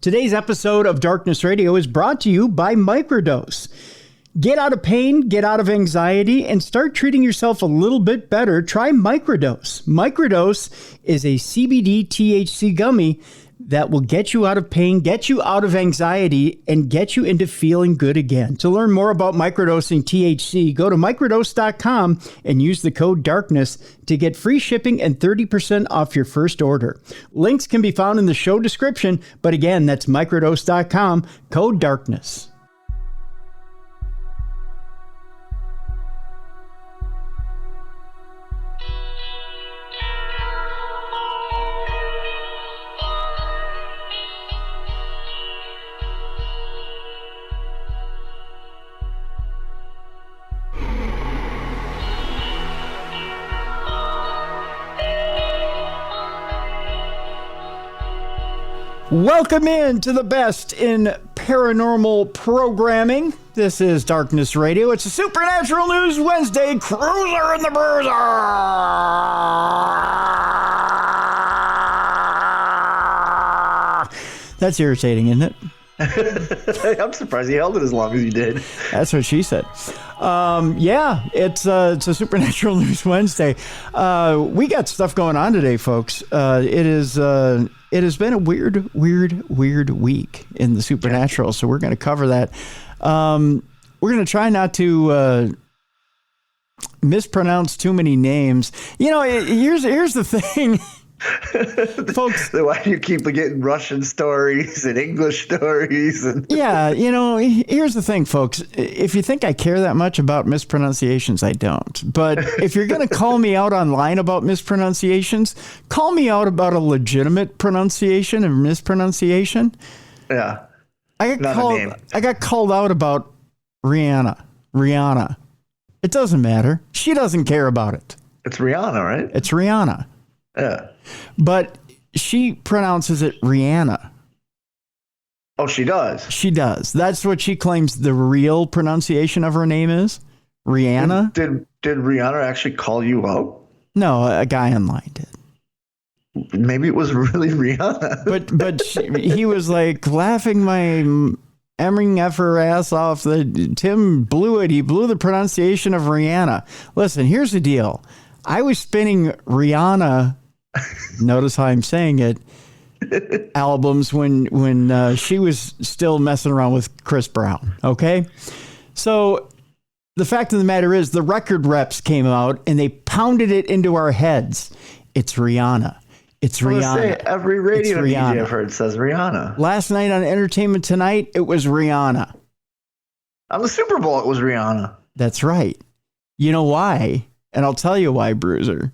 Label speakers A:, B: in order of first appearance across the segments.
A: Today's episode of Darkness Radio is brought to you by Microdose. Get out of pain, get out of anxiety, and start treating yourself a little bit better. Try Microdose. Microdose is a CBD THC gummy that will get you out of pain, get you out of anxiety, and get you into feeling good again. To learn more about microdosing THC, go to microdose.com and use the code DARKNESS to get free shipping and 30% off your first order. Links can be found in the show description, but again, that's microdose.com, code DARKNESS. Welcome in to the best in paranormal programming. This is Darkness Radio. It's a Supernatural News Wednesday, Cruiser and The Bruiser. That's irritating, isn't it?
B: I'm surprised you held it as long as you did.
A: That's what she said. Yeah, it's a Supernatural News Wednesday. We got stuff going on today, folks. It has been a weird week in the Supernatural, so we're going to cover that. We're going to try not to mispronounce too many names. You know, here's the thing. Folks,
B: why do you keep getting Russian stories and English stories?
A: Yeah, you know, here's the thing, folks. If you think I care that much about mispronunciations, I don't. But if you're going to call me out online about mispronunciations, call me out about a legitimate pronunciation and mispronunciation.
B: Yeah.
A: I got called out about Rihanna. It doesn't matter. She doesn't care about it.
B: It's Rihanna, right?
A: It's Rihanna.
B: Yeah.
A: But she pronounces it Rihanna.
B: Oh, she does?
A: She does. That's what she claims the real pronunciation of her name is. Rihanna.
B: Did Rihanna actually call you out?
A: No, a guy online did.
B: Maybe it was really Rihanna.
A: But he was like laughing my emmering her ass off. Tim blew it. He blew the pronunciation of Rihanna. Listen, here's the deal. I was spinning Rihanna, notice how I'm saying it, albums when she was still messing around with Chris Brown, okay? So the fact of the matter is the record reps came out and they pounded it into our heads. It's Rihanna. It's Rihanna.
B: Say, every radio DJ I've heard says Rihanna.
A: Last night on Entertainment Tonight, it was Rihanna.
B: On the Super Bowl, it was Rihanna.
A: That's right. You know why? And I'll tell you why, Bruiser.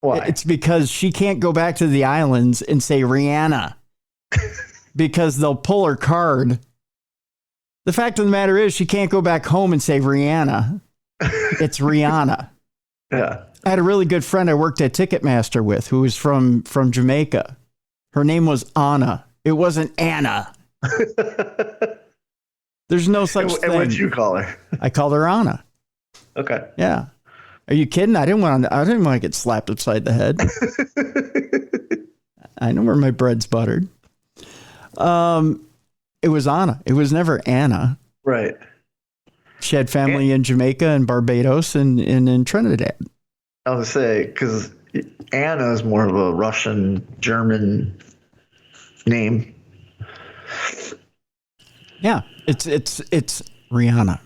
B: Why?
A: It's because she can't go back to the islands and say Rihanna because they'll pull her card. The fact of the matter is she can't go back home and say Rihanna. It's Rihanna.
B: Yeah.
A: I had a really good friend I worked at Ticketmaster with who was from Jamaica. Her name was Anna. It wasn't Anna. There's no such thing.
B: And what did you call her?
A: I called her Anna.
B: Okay.
A: Yeah. Are you kidding? I didn't want to get slapped upside the head. I know where my bread's buttered. It was Anna. It was never Anna.
B: Right.
A: She had family in Jamaica and Barbados and in Trinidad.
B: I was going to say, because Anna is more of a Russian, German name.
A: Yeah. It's Rihanna.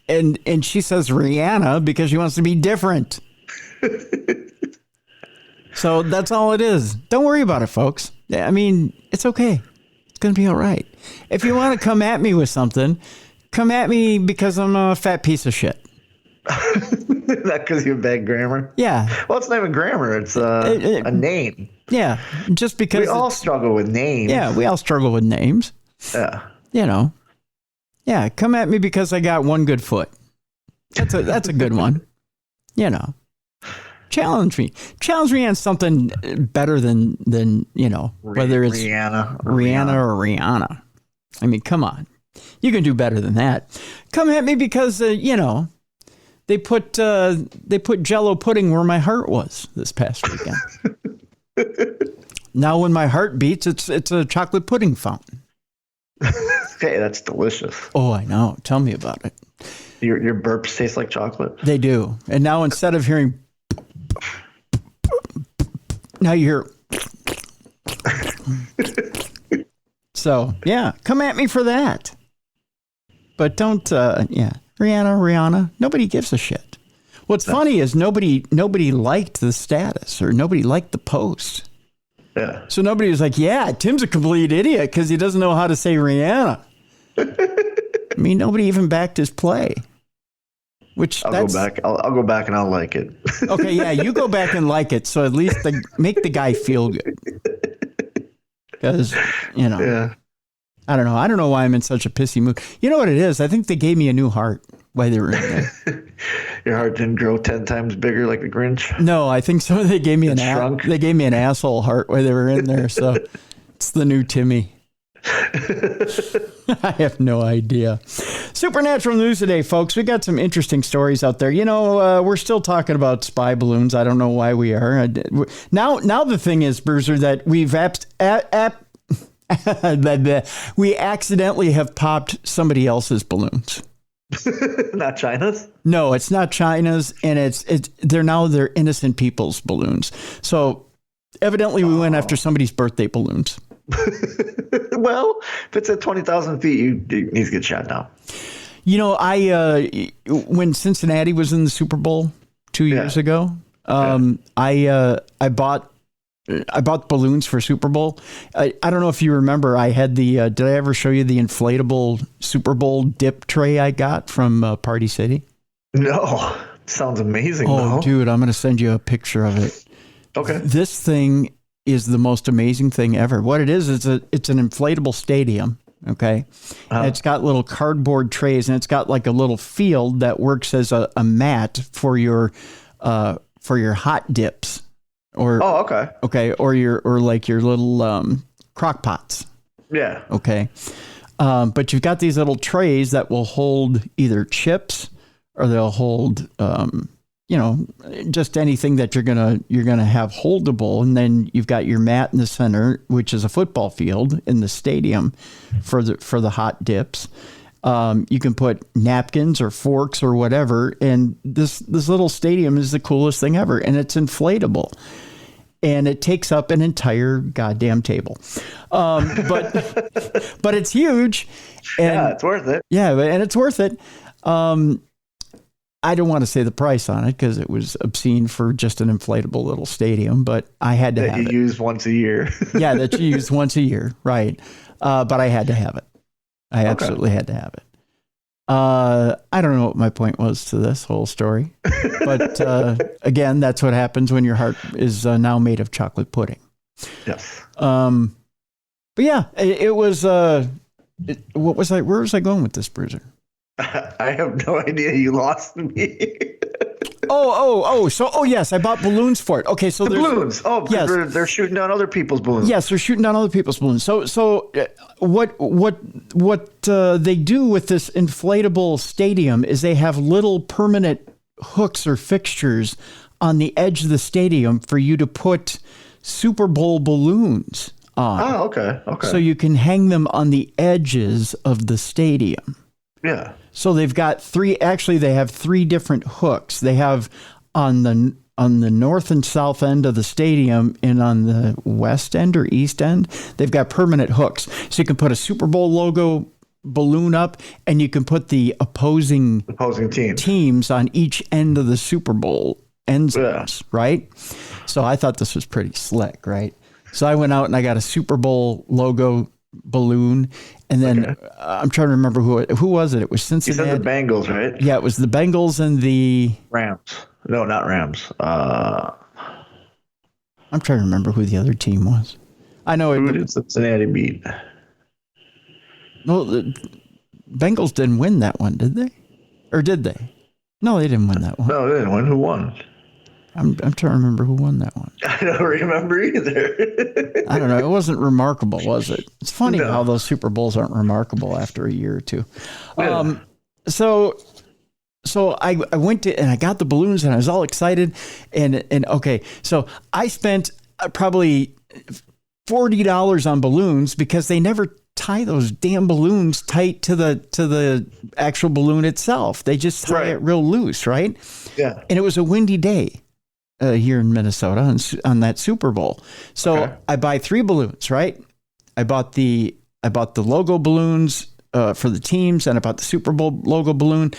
A: And she says Rihanna because she wants to be different. So that's all it is. Don't worry about it, folks. I mean, it's okay. It's going to be all right. If you want to come at me with something, come at me because I'm a fat piece of shit.
B: Not because you have bad grammar?
A: Yeah.
B: Well, it's not even grammar. It's a name.
A: Yeah. Just because
B: we all struggle with names.
A: Yeah, we all struggle with names.
B: Yeah.
A: You know. Yeah, come at me because I got one good foot. That's a good one. You know. Challenge me on something better than you know, whether it's Rihanna or Rihanna. I mean, come on. You can do better than that. Come at me because you know, they put Jell-O pudding where my heart was this past weekend. Now when my heart beats, it's a chocolate pudding fountain.
B: Hey, that's delicious.
A: Oh, I know. Tell me about it.
B: Your burps taste like chocolate.
A: They do. And now instead of hearing, now you hear. So yeah, come at me for that. But don't, Rihanna, nobody gives a shit. What's funny is nobody liked the status or nobody liked the post.
B: Yeah.
A: So nobody was like, yeah, Tim's a complete idiot because he doesn't know how to say Rihanna. I mean, nobody even backed his play. Which
B: I'll go back. I'll go back and I'll like it.
A: Okay, yeah, you go back and like it. So at least make the guy feel good. Because,
B: Yeah.
A: I don't know. I don't know why I'm in such a pissy mood. You know what it is? I think they gave me a new heart while they were in there.
B: Your heart didn't grow 10 times bigger like the Grinch?
A: No, I think so. They gave me they gave me an asshole heart while they were in there. So it's the new Timmy. I have no idea. Supernatural news today, folks. We got some interesting stories out there. We're still talking about spy balloons. I don't know why we are. Now the thing is, Bruiser, that we've we accidentally have popped somebody else's balloons.
B: Not China's?
A: No, it's not China's, and they're innocent people's balloons. So evidently we went after somebody's birthday balloons.
B: Well, if it's at 20,000 feet, you need to get shot down.
A: When Cincinnati was in the Super Bowl 2 years ago, I bought balloons for Super Bowl. I don't know if you remember, I had did I ever show you the inflatable Super Bowl dip tray I got from Party City?
B: No, sounds amazing.
A: Oh, dude, I'm going to send you a picture of it.
B: Okay.
A: This thing is the most amazing thing ever. What it is, it's an inflatable stadium. Okay. And it's got little cardboard trays, and it's got like a little field that works as a mat for your hot dips. Okay. Or your little crock pots.
B: Yeah.
A: Okay. But you've got these little trays that will hold either chips or they'll hold just anything that you're gonna have holdable, and then you've got your mat in the center, which is a football field in the stadium for the hot dips. You can put napkins or forks or whatever, and this little stadium is the coolest thing ever, and it's inflatable. And it takes up an entire goddamn table. But it's huge. And,
B: yeah, it's worth it.
A: Yeah, and it's worth it. I don't want to say the price on it because it was obscene for just an inflatable little stadium, but I had to have it.
B: That you use once a year.
A: Yeah, that you use once a year, right. But I had to have it. I absolutely had to have it. I don't know what my point was to this whole story, but again, that's what happens when your heart is now made of chocolate pudding.
B: Yes.
A: But yeah, it was. What was I? Where was I going with this, Bruiser?
B: I have no idea. You lost me.
A: So yes, I bought balloons for it. Okay, so
B: the balloons. Oh, yes, they're shooting down other people's balloons.
A: Yes, they're shooting down other people's balloons. So what they do with this inflatable stadium is they have little permanent hooks or fixtures on the edge of the stadium for you to put Super Bowl balloons on.
B: Oh, okay.
A: So you can hang them on the edges of the stadium.
B: Yeah.
A: So they've got they have three different hooks. They have on the north and south end of the stadium, and on the west end or east end, they've got permanent hooks. So you can put a Super Bowl logo balloon up, and you can put the opposing teams on each end of the Super Bowl end zones, right? So I thought this was pretty slick, right? So I went out and I got a Super Bowl logo balloon, and then I'm trying to remember who was it? It was Cincinnati.
B: You said the Bengals, right?
A: Yeah, it was the Bengals and the
B: Rams. No, not Rams.
A: I'm trying to remember who the other team was. I know
B: who did Cincinnati beat?
A: No, the Bengals didn't win that one, did they? Or did they? No, they didn't win that one.
B: No, they didn't win. Who won?
A: I'm trying to remember who won that one.
B: I don't remember either. I
A: don't know. It wasn't remarkable, was it? It's funny how those Super Bowls aren't remarkable after a year or two. Yeah. So I went to, and I got the balloons, and I was all excited. And okay, so I spent probably $40 on balloons because they never tie those damn balloons tight to the actual balloon itself. They just tie it real loose, right?
B: Yeah.
A: And it was a windy day here in Minnesota on that Super Bowl. So I buy 3 balloons, right? I bought the logo balloons for the teams, and I bought the Super Bowl logo balloon.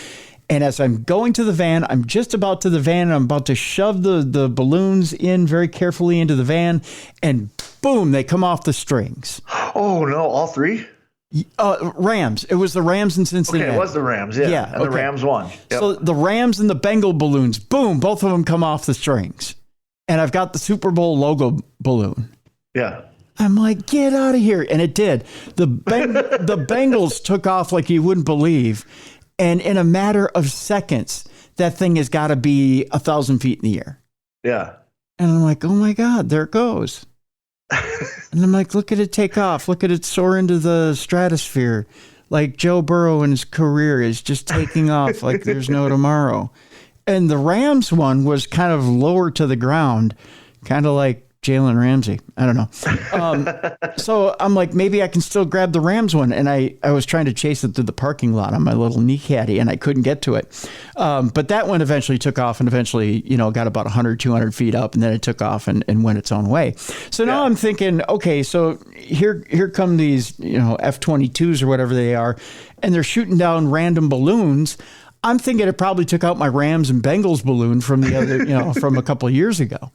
A: And as I'm going to the van, I'm just about to the van, and I'm about to shove the balloons in very carefully into the van, and boom, they come off the strings.
B: Oh, no, all 3?
A: Rams. It was the Rams in Cincinnati.
B: Okay, it was the Rams, yeah. And the Rams won. Yep.
A: So the Rams and the Bengal balloons, boom, both of them come off the strings. And I've got the Super Bowl logo balloon.
B: Yeah.
A: I'm like, get out of here. And it did. The Bengals took off like you wouldn't believe. And in a matter of seconds, that thing has got to be 1,000 feet in the air.
B: Yeah.
A: And I'm like, oh my God, there it goes. And I'm like, look at it take off. Look at it soar into the stratosphere. Like Joe Burrow in his career is just taking off like there's no tomorrow. And the Rams one was kind of lower to the ground, kind of like Jalen Ramsey. I don't know. So I'm like, maybe I can still grab the Rams one. And I was trying to chase it through the parking lot on my little knee caddy, and I couldn't get to it. But that one eventually took off and eventually, got about 100, 200 feet up, and then it took off and went its own way. So now I'm thinking, okay, so here come these, F-22s or whatever they are, and they're shooting down random balloons. I'm thinking it probably took out my Rams and Bengals balloon from the other, from a couple of years ago.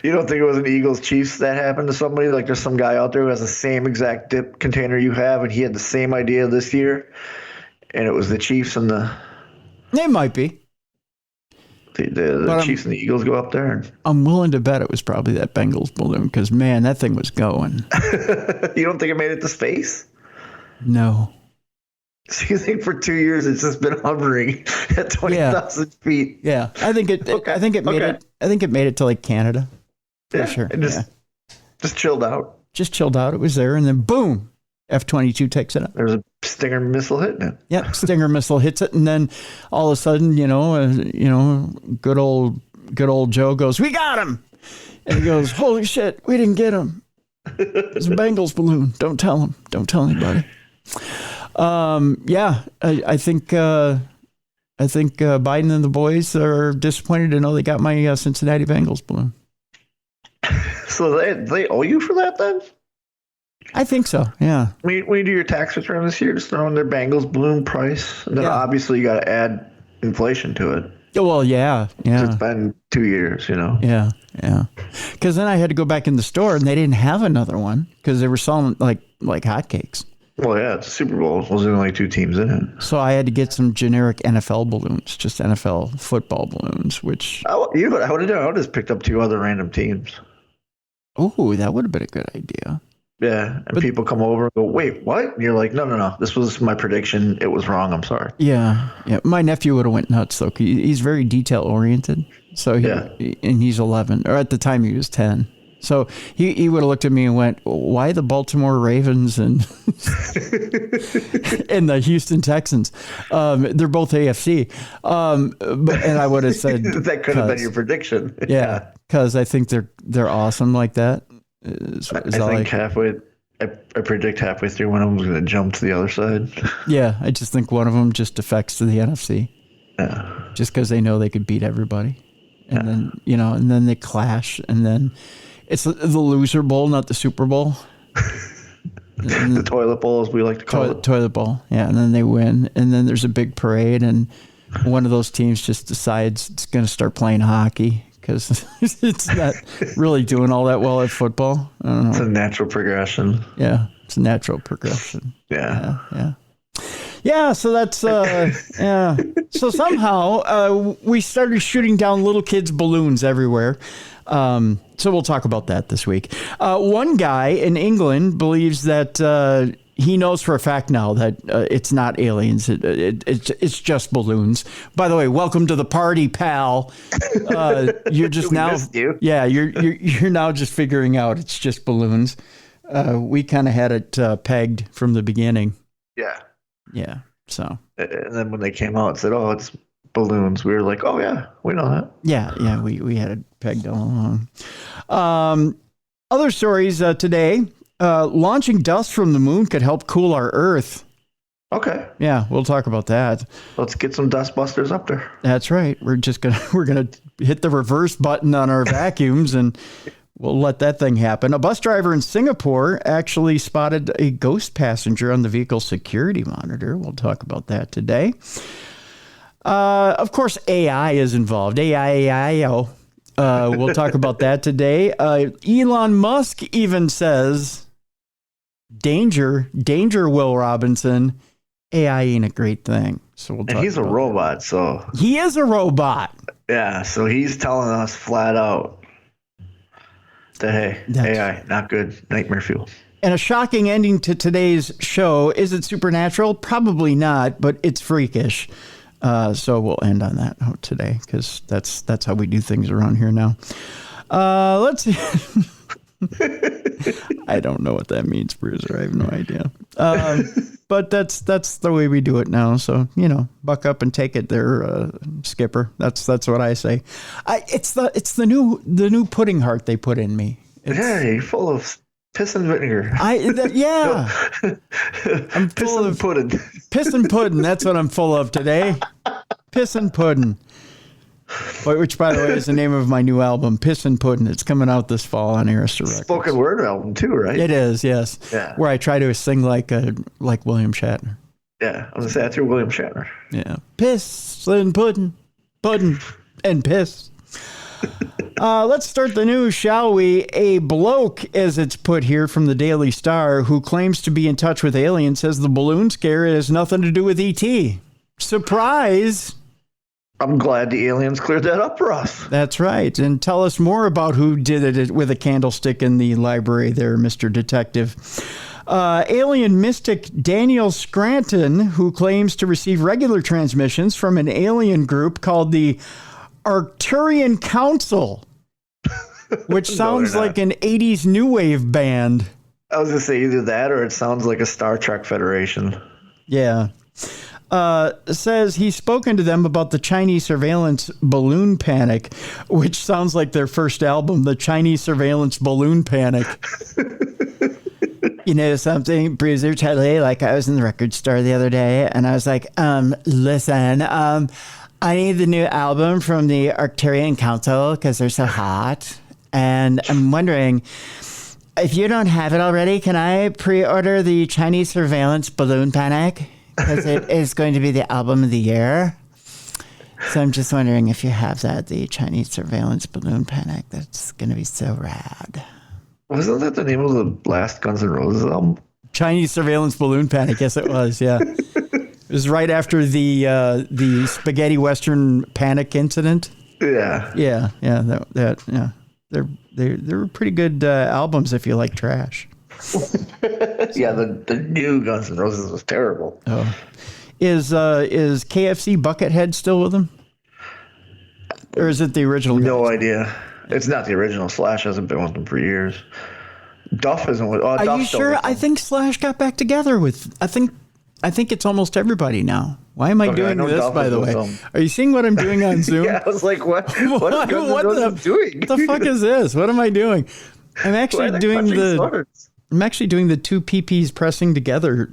B: You don't think it was an Eagles Chiefs that happened to somebody? Like there's some guy out there who has the same exact dip container you have, and he had the same idea this year, and it was the Chiefs and the...
A: It might be.
B: The Chiefs and the Eagles go up there.
A: I'm willing to bet it was probably that Bengals balloon because, man, that thing was going.
B: You don't think it made it to space?
A: No.
B: So you think for 2 years it's just been hovering at 20,000 feet?
A: Yeah, I think it. Okay. I think it made it. I think it made it to like Canada. For sure.
B: And just chilled out.
A: Just chilled out. It was there, and then boom, F-22 takes it up.
B: There's a Stinger missile hitting it.
A: Yeah, Stinger missile hits it, and then all of a sudden, good old Joe goes, "We got him," and he goes, "Holy shit, we didn't get him. It's a Bengals balloon. Don't tell him. Don't tell anybody." I think Biden and the boys are disappointed to know they got my Cincinnati Bengals balloon.
B: So they owe you for that then?
A: I think so. Yeah.
B: When you do your tax return this year, just throw in their Bengals balloon price, and then obviously you got to add inflation to it.
A: Well, yeah.
B: It's been 2 years,
A: Yeah. Because then I had to go back in the store, and they didn't have another one because they were selling like hotcakes.
B: Well, yeah, it's a Super Bowl. There's only 2 teams in it.
A: So I had to get some generic NFL balloons, just NFL football balloons, which...
B: I would have done. I would have just picked up 2 other random teams.
A: Oh, that would have been a good idea.
B: Yeah, and people come over and go, wait, what? And you're like, no. This was my prediction. It was wrong. I'm sorry.
A: Yeah. My nephew would have went nuts, though. He's very detail-oriented. So and he's 11, or at the time he was 10. So he would have looked at me and went, why the Baltimore Ravens and and the Houston Texans? They're both AFC. And I would have said...
B: that could have been your prediction.
A: Yeah, because I think they're awesome like that.
B: I predict halfway through one of them is going to jump to the other side.
A: Yeah, I just think one of them just defects to the NFC.
B: Yeah.
A: Just because they know they could beat everybody. And then, and then they clash, and then it's the loser bowl, not the Super Bowl.
B: The toilet bowl, as we like to call it.
A: Toilet bowl, yeah. And then they win, and then there's a big parade, and one of those teams just decides it's going to start playing hockey because it's not really doing all that well at football. I don't know.
B: It's a natural progression.
A: Yeah, it's a natural progression.
B: Yeah.
A: Yeah, so that's, yeah. So somehow we started shooting down little kids' balloons everywhere. So we'll talk about that this week. One guy in England believes that he knows for a fact now that it's not aliens. It's just balloons. By the way, welcome to the party, pal. You're just now,
B: missed you.
A: Yeah, you're now just figuring out it's just balloons. We kind of had it pegged from the beginning.
B: Yeah.
A: Yeah. So.
B: And then when they came out and said, "Oh, it's balloons," we were like, "Oh yeah, we know that."
A: Yeah. We had it pegged all along. Other stories today. Launching dust from the moon could help cool our Earth.
B: Okay.
A: Yeah, we'll talk about that.
B: Let's get some dust busters up there.
A: That's right. We're gonna hit the reverse button on our vacuums and we'll let that thing happen. A bus driver in Singapore actually spotted a ghost passenger on the vehicle security monitor. We'll talk about that today. Of course, AI is involved. AI. We'll talk about that today. Elon Musk even says, danger, Will Robinson. AI ain't a great thing. So we'll talk.
B: And he's a robot, so.
A: He is a robot.
B: Yeah, so he's telling us flat out that, hey, AI, not good, nightmare fuel.
A: And a shocking ending to today's show. Is it supernatural? Probably not, but it's freakish. So we'll end on that note today because that's how we do things around here now. Let's see. I don't know what that means, Bruiser. I have no idea. But that's the way we do it now. So, buck up and take it there, Skipper. That's what I say. It's the new pudding heart they put in me.
B: You're full of piss and vinegar.
A: Yeah. I'm full of
B: pudding.
A: Piss and pudding. That's what I'm full of today. Piss and pudding. Which, by the way, is the name of my new album, Piss and Puddin'. It's coming out this fall on Arista Records.
B: Spoken word album too, right?
A: It is, yes.
B: Yeah.
A: Where I try to sing like William Shatner.
B: Yeah, I was gonna say that's your William Shatner.
A: Yeah. Piss and puddin', and piss. Let's start the news, shall we? A bloke, as it's put here from the Daily Star, who claims to be in touch with aliens, says the balloon scare has nothing to do with ET. Surprise!
B: I'm glad the aliens cleared that up for us.
A: That's right. And tell us more about who did it with a candlestick in the library there, Mr. Detective. Alien mystic Daniel Scranton, who claims to receive regular transmissions from an alien group called the Arcturian Council, which sounds like an 80s new wave band.
B: I was going to say either that or it sounds like a Star Trek Federation.
A: Yeah. Says he's spoken to them about the Chinese surveillance balloon panic, which sounds like their first album, The Chinese Surveillance Balloon Panic. You know something, Bruiser, Charlie? Like, I was in the record store the other day and I was like, listen, I need the new album from the Arcturian Council because they're so hot. And I'm wondering, if you don't have it already, can I pre-order the Chinese Surveillance Balloon Panic? Because it is going to be the album of the year. So I'm just wondering if you have that, the Chinese Surveillance Balloon Panic. That's going to be so rad.
B: Wasn't that the name of the last Guns N' Roses album?
A: Chinese Surveillance Balloon Panic. Yes, it was. Yeah. It was right after the spaghetti Western panic incident.
B: Yeah.
A: Yeah. Yeah. They were pretty good albums if you like trash.
B: Yeah, the new Guns N' Roses was terrible.
A: Oh, is KFC Buckethead still with them, or is it the original?
B: No idea. It's not the original. Slash hasn't been with them for years. Duff isn't with.
A: Are
B: Duff's
A: you sure? I think Slash got back together with. I think it's almost everybody now. Why am I doing this? Duff, by the way, are you seeing what I'm doing on Zoom?
B: Yeah, I was like, what? What is Guns N' Roses doing?
A: What the fuck is this? What am I doing? I'm actually doing the. I'm actually doing the two PPs pressing together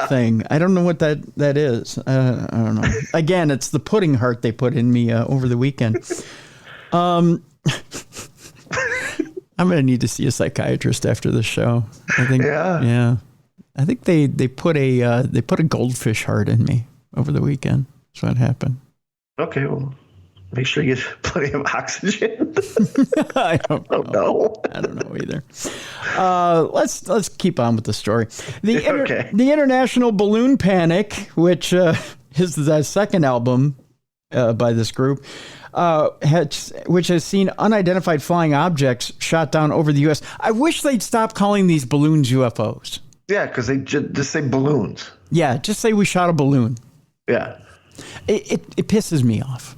A: thing. I don't know what that is. I don't know. Again, it's the pudding heart they put in me over the weekend. I'm going to need to see a psychiatrist after this show. I think. Yeah. I think they put a goldfish heart in me over the weekend. That's what happened.
B: Okay, well. Make sure you get plenty of oxygen.
A: I don't know. I don't know either. Let's keep on with the story. The International Balloon Panic, which is the second album by this group, which has seen unidentified flying objects shot down over the U.S. I wish they'd stop calling these balloons UFOs.
B: Yeah, because they just say balloons.
A: Yeah, just say we shot a balloon.
B: Yeah.
A: It pisses me off.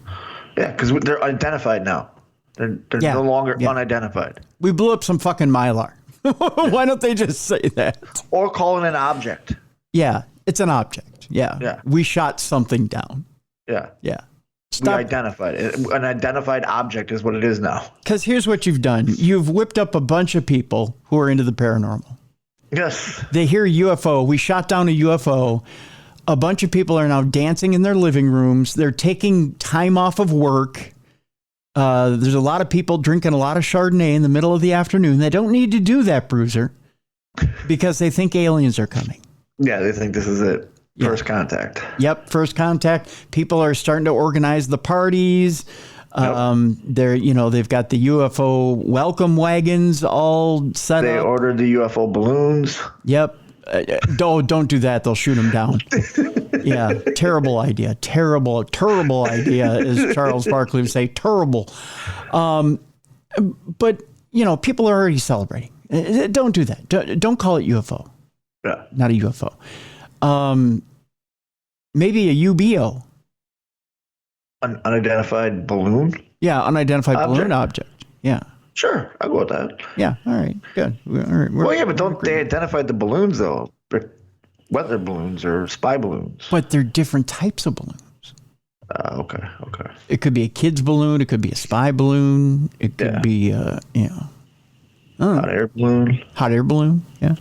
B: Yeah, because they're identified now. They're no longer unidentified.
A: We blew up some fucking Mylar. Why don't they just say that?
B: Or call it an object.
A: Yeah, it's an object. Yeah.
B: Yeah.
A: We shot something down.
B: Yeah.
A: Yeah.
B: We identified it. An identified object is what it is now.
A: Because here's what you've done. You've whipped up a bunch of people who are into the paranormal.
B: Yes.
A: They hear UFO. We shot down a UFO. A bunch of people are now dancing in their living rooms. They're taking time off of work. There's a lot of people drinking a lot of Chardonnay in the middle of the afternoon. They don't need to do that, Bruiser, because they think aliens are coming.
B: Yeah, they think this is it. First contact.
A: Yep, first contact. People are starting to organize the parties. They've got the UFO welcome wagons all set up.
B: They ordered the UFO balloons.
A: Yep. Don't do that. They'll shoot them down. Yeah, terrible idea. Terrible idea, as Charles Barkley would say. Terrible. But people are already celebrating. Don't do that. Don't call it UFO.
B: Yeah.
A: Not a UFO. Maybe a UBO.
B: An unidentified balloon?
A: Yeah, unidentified balloon object. Yeah.
B: Sure, I'll go with that.
A: Yeah, all right, good. All right,
B: but don't they identify the balloons, though? They're weather balloons or spy balloons.
A: But they're different types of balloons.
B: Okay.
A: It could be a kid's balloon. It could be a spy balloon. It could be,
B: hot air balloon.
A: Hot air balloon, yeah.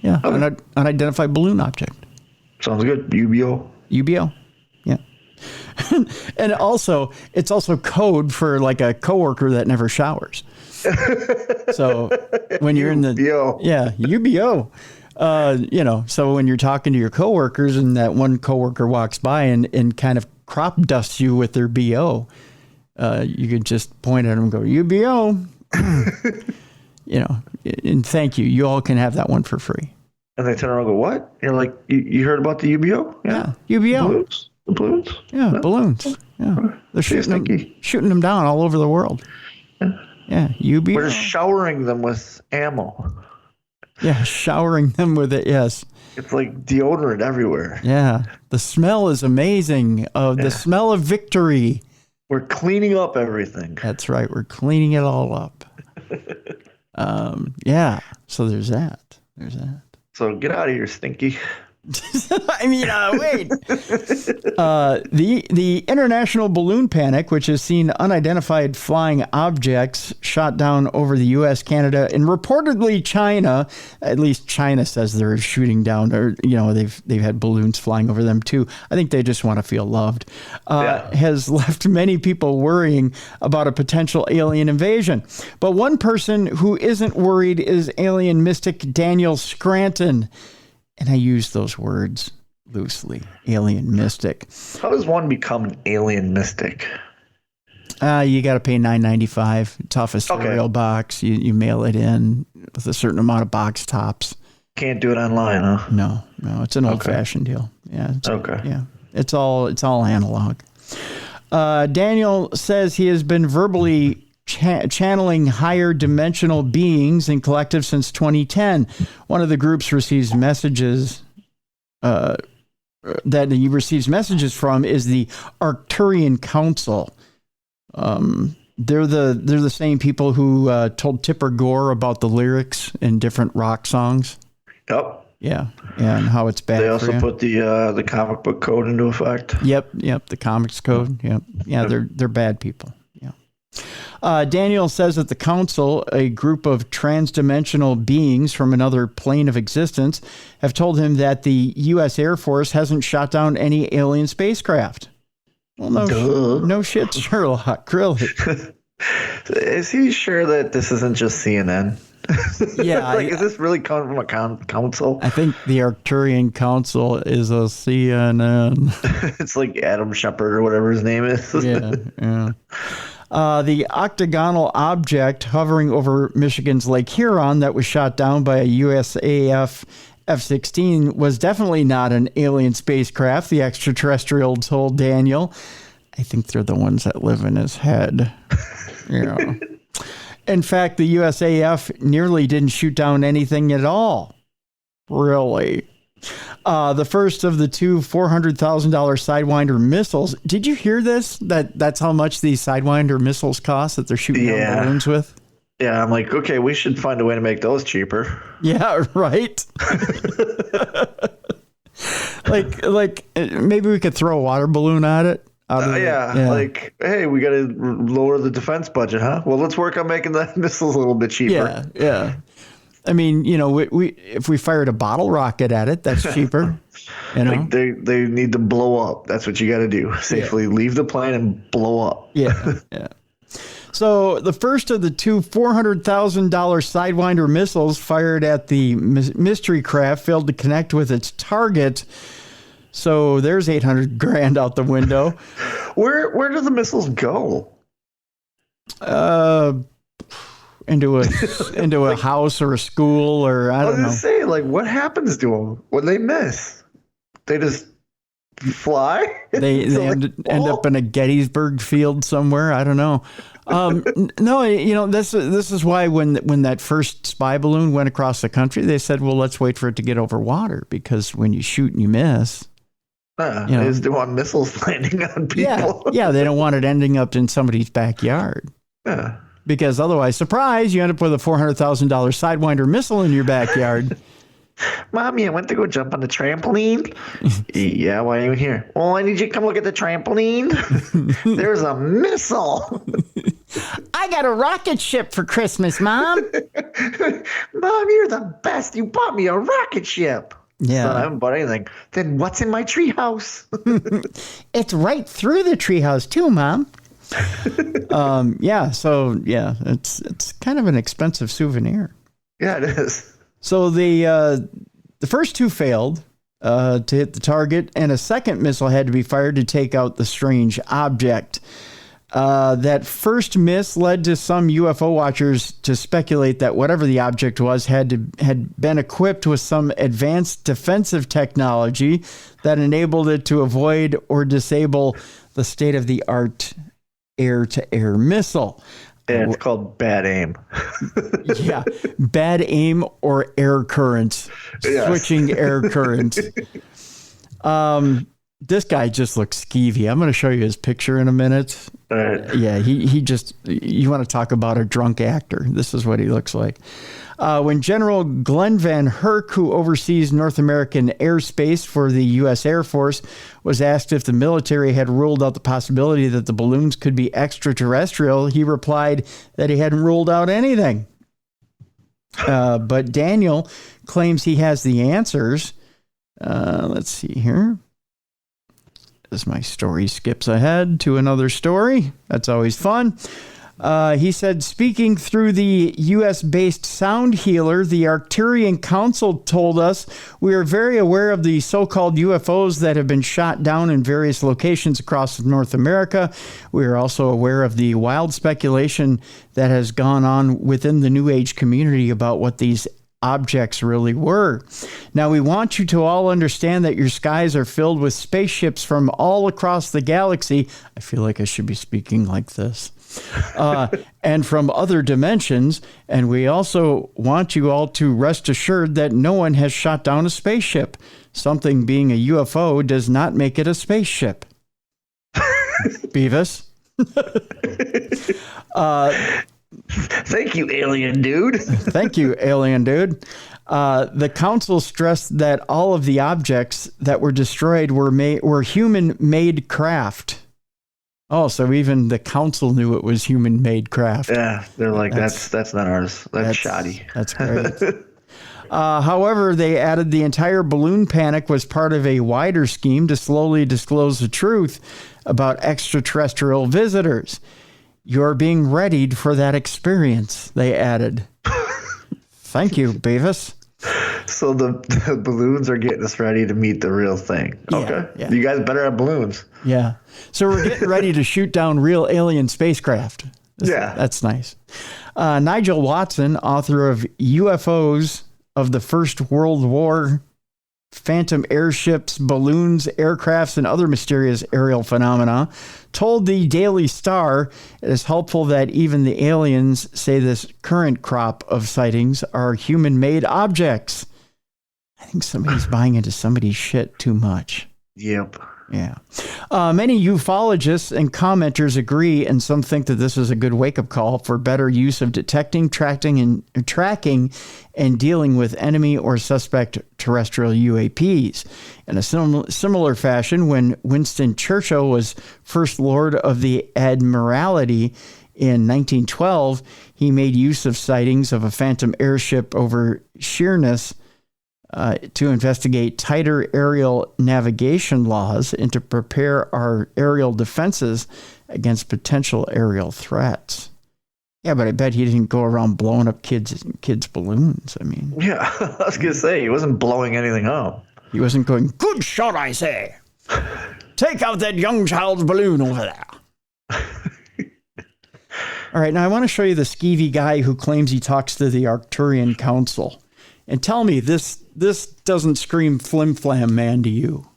A: Yeah, okay. Unidentified balloon object.
B: Sounds good. UBO,
A: yeah. And also, it's also code for like a coworker that never showers. So when you're in the UBO, so when you're talking to your coworkers and that one coworker walks by and kind of crop dusts you with their BO, you could just point at them and go, UBO, and thank you. You all can have that one for free.
B: And they turn around and go, what? You're like, you heard about the UBO?
A: Yeah, UBO.
B: The balloons?
A: Yeah, balloons. Yeah. They're shooting them down all over the world. Yeah, UBO.
B: We're just showering them with ammo.
A: Yeah, showering them with it, yes.
B: It's like deodorant everywhere.
A: Yeah, the smell is amazing. The smell of victory.
B: We're cleaning up everything.
A: That's right. We're cleaning it all up. So there's that.
B: So get out of here, Stinky.
A: I mean, wait. The international balloon panic, which has seen unidentified flying objects shot down over the U.S., Canada, and reportedly China. At least China says they're shooting down, or they've had balloons flying over them too. I think they just want to feel loved. Has left many people worrying about a potential alien invasion. But one person who isn't worried is alien mystic Daniel Scranton. And I use those words loosely. Alien mystic.
B: How does one become an alien mystic?
A: You got to pay $9.95. It's off a cereal box. You mail it in with a certain amount of box tops.
B: Can't do it online, huh?
A: No. It's an old-fashioned deal. Yeah. It's all analog. Daniel says he has been verbally channeling higher dimensional beings in collective since 2010. One of the groups receives messages that he receives messages from is the Arcturian Council. They're the same people who told Tipper Gore about the lyrics in different rock songs.
B: Yep.
A: Yeah, and how it's bad.
B: They also put the comic book code into effect.
A: Yep, the comics code. Yep. Yeah, they're bad people. Daniel says that the council, a group of transdimensional beings from another plane of existence, have told him that the U.S. Air Force hasn't shot down any alien spacecraft. Well, no shit, Sherlock, really.
B: Is he sure that this isn't just CNN?
A: Yeah.
B: Is this really coming from a council?
A: I think the Arcturian Council is a CNN.
B: It's like Adam Shepard or whatever his name is.
A: Yeah. The octagonal object hovering over Michigan's Lake Huron that was shot down by a USAF F-16 was definitely not an alien spacecraft, the extraterrestrial told Daniel. I think they're the ones that live in his head. In fact, the USAF nearly didn't shoot down anything at all. Really? The first of the two $400,000 Sidewinder missiles. Did you hear this? That's how much these Sidewinder missiles cost that they're shooting down balloons with?
B: Yeah, I'm like, okay, we should find a way to make those cheaper.
A: Yeah, right. like maybe we could throw a water balloon at it.
B: Like, hey, we got to lower the defense budget, huh? Well, let's work on making the missiles a little bit cheaper.
A: Yeah. I mean, we if we fired a bottle rocket at it, that's cheaper.
B: Like they need to blow up. That's what you got to do. Safely leave the plane and blow up.
A: Yeah. So the first of the two $400,000 Sidewinder missiles fired at the mystery craft failed to connect with its target. So there's $800,000 out the window.
B: Where do the missiles go?
A: Into a house or a school or I don't know.
B: Say, like, what happens to them when they miss? They just fly?
A: They end up in a Gettysburg field somewhere. I don't know. No, this is why when that first spy balloon went across the country, they said, well, let's wait for it to get over water, because when you shoot and you miss.
B: They just don't want missiles landing on people.
A: Yeah, they don't want it ending up in somebody's backyard. Yeah. Because otherwise, surprise, you end up with a $400,000 Sidewinder missile in your backyard.
B: Mommy, I went to go jump on the trampoline. Yeah, why are you here? Well, I need you to come look at the trampoline. There's a missile.
A: I got a rocket ship for Christmas, Mom.
B: Mom, you're the best. You bought me a rocket ship.
A: Yeah.
B: Son, I haven't bought anything. Then what's in my treehouse?
A: It's right through the treehouse too, Mom. It's kind of an expensive souvenir.
B: Yeah, it is.
A: So the first two failed to hit the target, and a second missile had to be fired to take out the strange object. That first miss led to some UFO watchers to speculate that whatever the object was had been equipped with some advanced defensive technology that enabled it to avoid or disable the state-of-the-art air-to-air missile.
B: And it's called bad aim.
A: Yeah, bad aim or air currents. Yes. Switching air currents. This guy just looks skeevy. I'm going to show you his picture in a minute.
B: All right.
A: Yeah, he just, you want to talk about a drunk actor. This is what he looks like. When General Glenn Van Herk, who oversees North American airspace for the U.S. Air Force, was asked if the military had ruled out the possibility that the balloons could be extraterrestrial, he replied that he hadn't ruled out anything. But Daniel claims he has the answers. Let's see here. As my story skips ahead to another story. That's always fun. He said, speaking through the U.S.-based sound healer, the Arcturian Council told us we are very aware of the so-called UFOs that have been shot down in various locations across North America. We are also aware of the wild speculation that has gone on within the New Age community about what these objects really were. Now, we want you to all understand that your skies are filled with spaceships from all across the galaxy. I feel like I should be speaking like this. And from other dimensions. And we also want you all to rest assured that no one has shot down a spaceship. Something being a UFO does not make it a spaceship. Beavis.
B: Thank you, alien dude.
A: Thank you, alien dude. The council stressed that all of the objects that were destroyed were human-made craft. Oh, so even the council knew it was human-made craft.
B: Yeah, they're like, that's not ours. That's shoddy.
A: That's great. However, they added the entire balloon panic was part of a wider scheme to slowly disclose the truth about extraterrestrial visitors. You're being readied for that experience, they added. Thank you, Beavis.
B: So the balloons are getting us ready to meet the real thing. Okay. Yeah. You guys better have balloons.
A: Yeah. So we're getting ready to shoot down real alien spacecraft. That's nice. Nigel Watson, author of UFOs of the First World War, Phantom airships, balloons, aircrafts, and other mysterious aerial phenomena, told the Daily Star it is helpful that even the aliens say this current crop of sightings are human-made objects. I think somebody's buying into somebody's shit too much.
B: Yep.
A: Yeah. Many ufologists and commenters agree, and some think that this is a good wake-up call for better use of detecting, tracking, and dealing with enemy or suspect terrestrial UAPs. In a similar fashion, when Winston Churchill was First Lord of the Admiralty in 1912, he made use of sightings of a phantom airship over Sheerness to investigate tighter aerial navigation laws and to prepare our aerial defenses against potential aerial threats. Yeah, but I bet he didn't go around blowing up kids' balloons. I mean,
B: yeah, I was gonna say he wasn't blowing anything up.
A: He wasn't going, "Good shot, I say. Take out that young child's balloon over there." All right, now I want to show you the skeevy guy who claims he talks to the Arcturian Council. And tell me, this doesn't scream flim-flam man to you.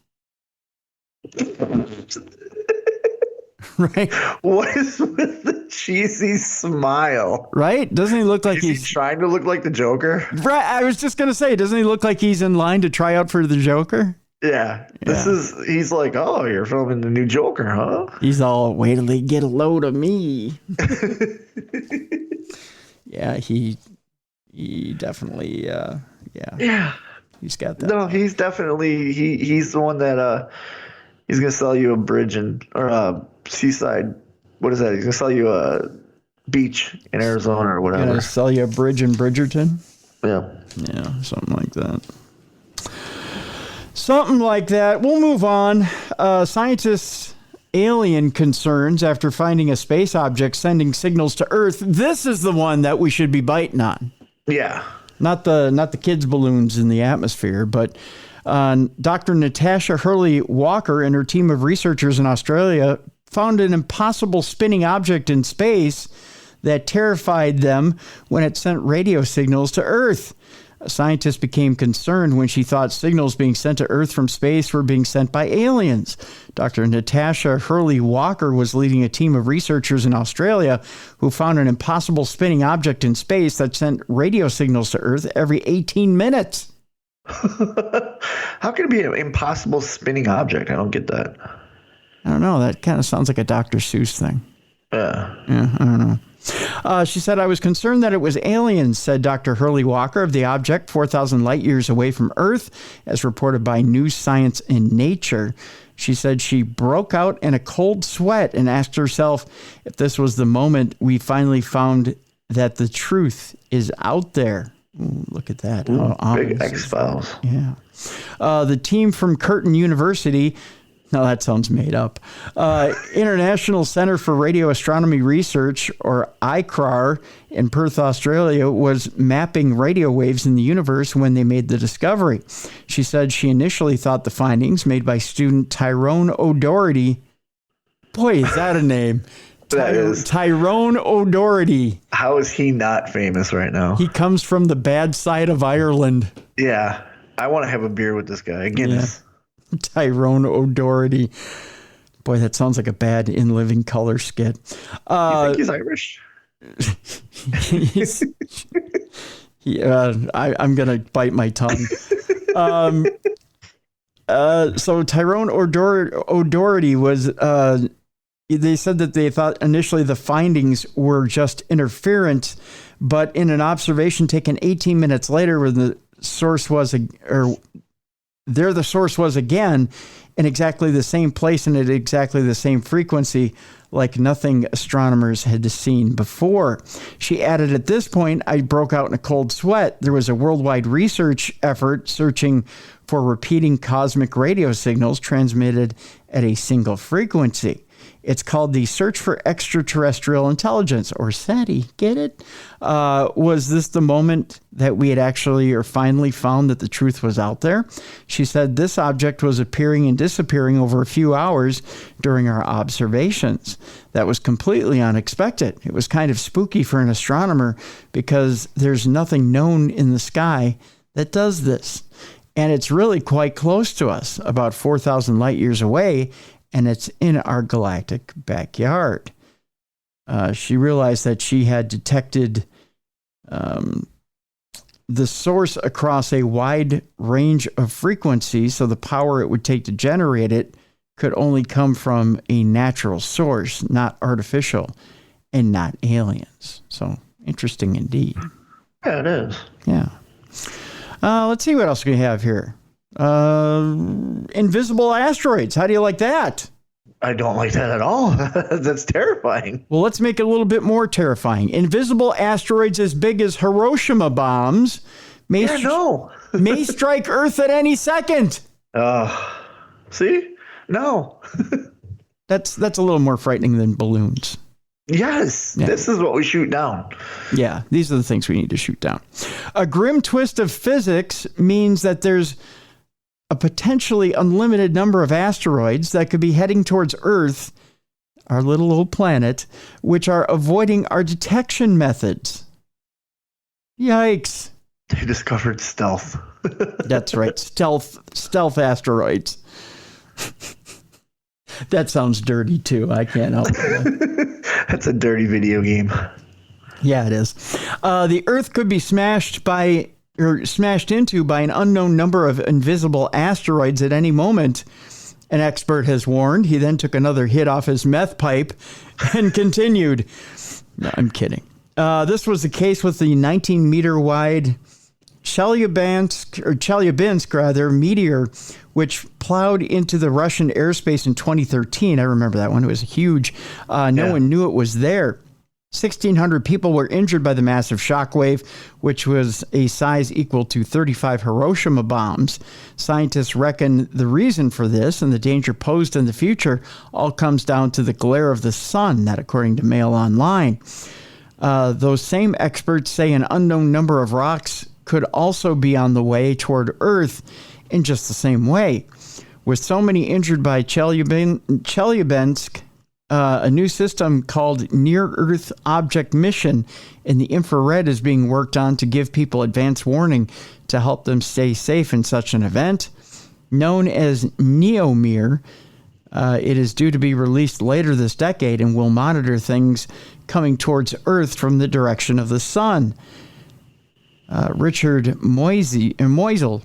A: Right?
B: What is with the cheesy smile?
A: Right? Doesn't he look like
B: he's trying to look like the Joker?
A: Right. I was just going to say, doesn't he look like he's in line to try out for the Joker?
B: Yeah. He's like, oh, you're filming the new Joker, huh?
A: He's all, wait till they get a load of me. Yeah, he definitely, yeah. He's got that.
B: No, he's definitely, he's the one that, he's going to sell you a bridge or a seaside. What is that? He's going to sell you a beach in Arizona or whatever.
A: Going to sell you a bridge in Bridgerton?
B: Yeah.
A: Yeah, something like that. Something like that. We'll move on. Scientists' alien concerns after finding a space object sending signals to Earth. This is the one that we should be biting on.
B: Yeah.
A: Not the kids' balloons in the atmosphere, but Dr. Natasha Hurley Walker and her team of researchers in Australia found an impossible spinning object in space that terrified them when it sent radio signals to Earth. A scientist became concerned when she thought signals being sent to Earth from space were being sent by aliens. Dr. Natasha Hurley Walker was leading a team of researchers in Australia who found an impossible spinning object in space that sent radio signals to Earth every 18 minutes.
B: How can it be an impossible spinning object? I don't get that.
A: I don't know. That kind of sounds like a Dr. Seuss thing.
B: Yeah,
A: I don't know. She said, I was concerned that it was aliens, said Dr. Hurley Walker of the object 4,000 light years away from Earth, as reported by News Science and Nature. She said she broke out in a cold sweat and asked herself if this was the moment we finally found that the truth is out there. Ooh, look at that.
B: Ooh, big X-Files.
A: Yeah. The team from Curtin University... No, that sounds made up. International Center for Radio Astronomy Research, or ICRAR, in Perth, Australia, was mapping radio waves in the universe when they made the discovery. She said she initially thought the findings made by student Tyrone O'Doherty. Boy, is that a name.
B: That is.
A: Tyrone O'Doherty.
B: How is he not famous right now?
A: He comes from the bad side of Ireland.
B: Yeah. I want to have a beer with this guy. Guinness.
A: Yeah. Tyrone O'Doherty. Boy, that sounds like a bad In Living Color skit.
B: You think he's Irish?
A: I'm going to bite my tongue. So Tyrone O'Doherty was... they said that they thought initially the findings were just interference, but in an observation taken 18 minutes later when the source was... There the source was again in exactly the same place and at exactly the same frequency, like nothing astronomers had seen before. She added, at this point, I broke out in a cold sweat. There was a worldwide research effort searching for repeating cosmic radio signals transmitted at a single frequency. It's called the Search for Extraterrestrial Intelligence, or SETI. Get it? Was this the moment that we had actually or finally found that the truth was out there? She said this object was appearing and disappearing over a few hours during our observations. That was completely unexpected. It was kind of spooky for an astronomer because there's nothing known in the sky that does this. And it's really quite close to us, about 4,000 light years away, and it's in our galactic backyard. She realized that she had detected the source across a wide range of frequencies, so the power it would take to generate it could only come from a natural source, not artificial, and not aliens. So interesting indeed.
B: Yeah, it is.
A: Yeah. Let's see what else we have here. Invisible asteroids. How do you like that?
B: I don't like that at all. That's terrifying.
A: Well, let's make it a little bit more terrifying. Invisible asteroids as big as Hiroshima bombs may strike Earth at any second.
B: See? No.
A: That's a little more frightening than balloons.
B: Yes, yeah. This is what we shoot down.
A: Yeah, these are the things we need to shoot down. A grim twist of physics means that there's a potentially unlimited number of asteroids that could be heading towards Earth, our little old planet, which are avoiding our detection methods. Yikes.
B: They discovered stealth.
A: That's right. Stealth asteroids. That sounds dirty too. I can't help it.
B: That's a dirty video game.
A: Yeah, it is. The Earth could be smashed into by an unknown number of invisible asteroids at any moment, an expert has warned. He then took another hit off his meth pipe and continued. No, I'm kidding. This was the case with the 19-meter wide Chelyabinsk meteor, which plowed into the Russian airspace in 2013. I remember that one. It was huge. No one knew it was there. 1,600 people were injured by the massive shockwave, which was a size equal to 35 Hiroshima bombs. Scientists reckon the reason for this and the danger posed in the future all comes down to the glare of the sun, that according to Mail Online. Those same experts say an unknown number of rocks could also be on the way toward Earth in just the same way. With so many injured by Chelyabinsk, a new system called Near-Earth Object Mission in the infrared is being worked on to give people advance warning to help them stay safe in such an event. Known as NEOMER, it is due to be released later this decade and will monitor things coming towards Earth from the direction of the sun. Richard Moisel,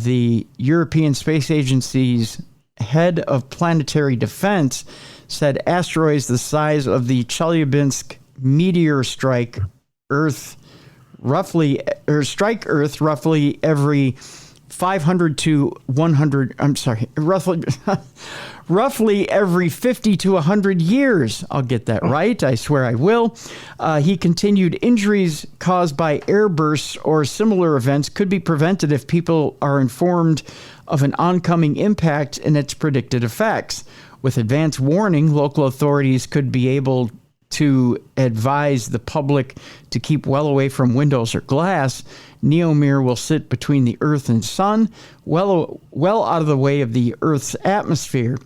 A: the European Space Agency's head of planetary defense, said asteroids the size of the Chelyabinsk meteor strike Earth roughly every 500 to 100. I'm sorry, roughly every 50 to 100 years. I'll get that right. I swear I will. He continued, injuries caused by airbursts or similar events could be prevented if people are informed of an oncoming impact and its predicted effects. With advance warning, local authorities could be able to advise the public to keep well away from windows or glass. NEOMER will sit between the Earth and Sun, well out of the way of the Earth's atmosphere.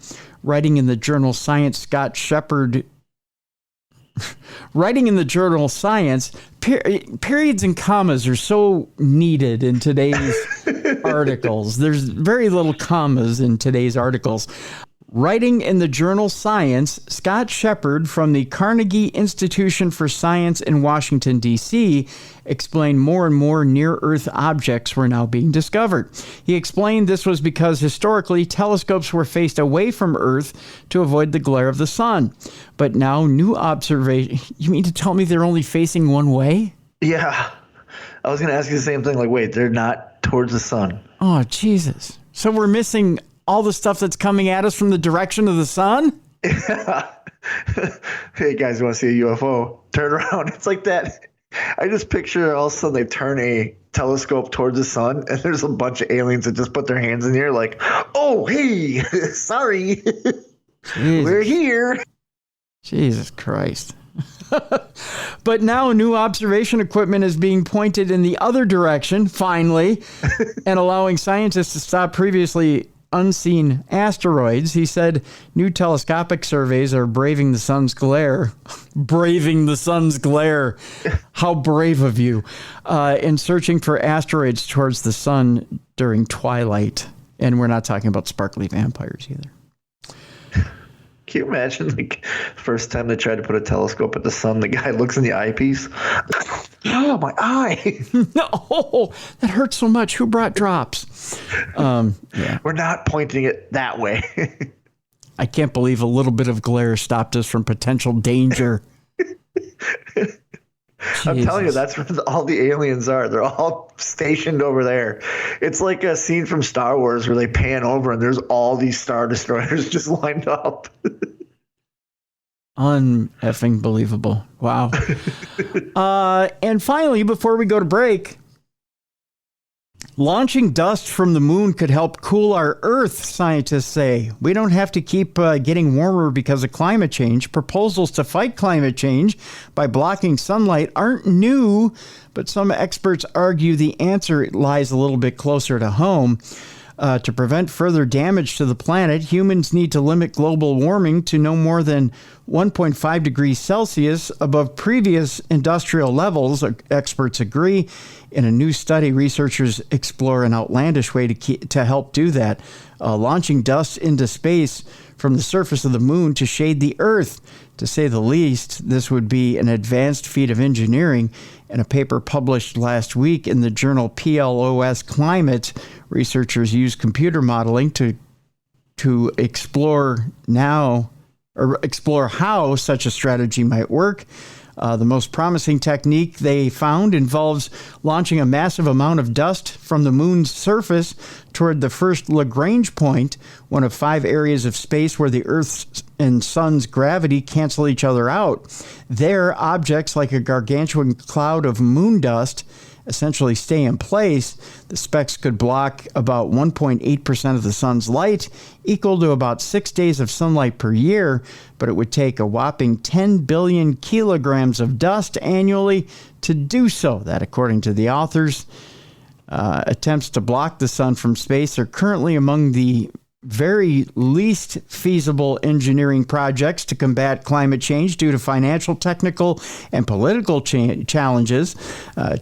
A: Writing in the journal Science, periods and commas are so needed in today's articles. There's very little commas in today's articles. Writing in the journal Science, Scott Shepard from the Carnegie Institution for Science in Washington, D.C., explained more and more near-Earth objects were now being discovered. He explained this was because historically telescopes were faced away from Earth to avoid the glare of the sun. But now new observations... You mean to tell me they're only facing one way?
B: Yeah. I was going to ask you the same thing. Like, wait, they're not towards the sun.
A: Oh, Jesus. So we're missing all the stuff that's coming at us from the direction of the sun?
B: Yeah. Hey, guys, you want to see a UFO? Turn around. It's like that. I just picture all of a sudden they turn a telescope towards the sun, and there's a bunch of aliens that just put their hands in the air like, oh, hey, sorry. We're here.
A: Jesus Christ. But now new observation equipment is being pointed in the other direction, finally, and allowing scientists to stop previously unseen asteroids. He said new telescopic surveys are braving the sun's glare. Braving the sun's glare. How brave of you. In searching for asteroids towards the sun during twilight. And we're not talking about sparkly vampires either.
B: Can you imagine, like, first time they tried to put a telescope at the sun, the guy looks in the eyepiece. Oh, my eye.
A: No, that hurts so much. Who brought drops? Yeah.
B: We're not pointing it that way.
A: I can't believe a little bit of glare stopped us from potential danger.
B: I'm telling you, that's where all the aliens are. They're all stationed over there. It's like a scene from Star Wars where they pan over and there's all these Star Destroyers just lined up.
A: Uneffing believable. Wow. And finally, before we go to break, launching dust from the moon could help cool our Earth, scientists say. We don't have to keep getting warmer because of climate change. Proposals to fight climate change by blocking sunlight aren't new, but some experts argue the answer lies a little bit closer to home. To prevent further damage to the planet, humans need to limit global warming to no more than 1.5 degrees Celsius above previous industrial levels, experts agree. In a new study, researchers explore an outlandish way to help do that, launching dust into space from the surface of the moon to shade the Earth. To say the least, this would be an advanced feat of engineering. In a paper published last week in the journal PLOS Climate, researchers used computer modeling to explore how such a strategy might work. The most promising technique they found involves launching a massive amount of dust from the moon's surface toward the first Lagrange point, one of 5 areas of space where the Earth's and sun's gravity cancel each other out. There, objects like a gargantuan cloud of moon dust essentially stay in place. The specks could block about 1.8% of the sun's light, equal to about 6 days of sunlight per year, but it would take a whopping 10 billion kilograms of dust annually to do so. That, according to the authors, attempts to block the sun from space are currently among the very least feasible engineering projects to combat climate change due to financial, technical, and political challenges.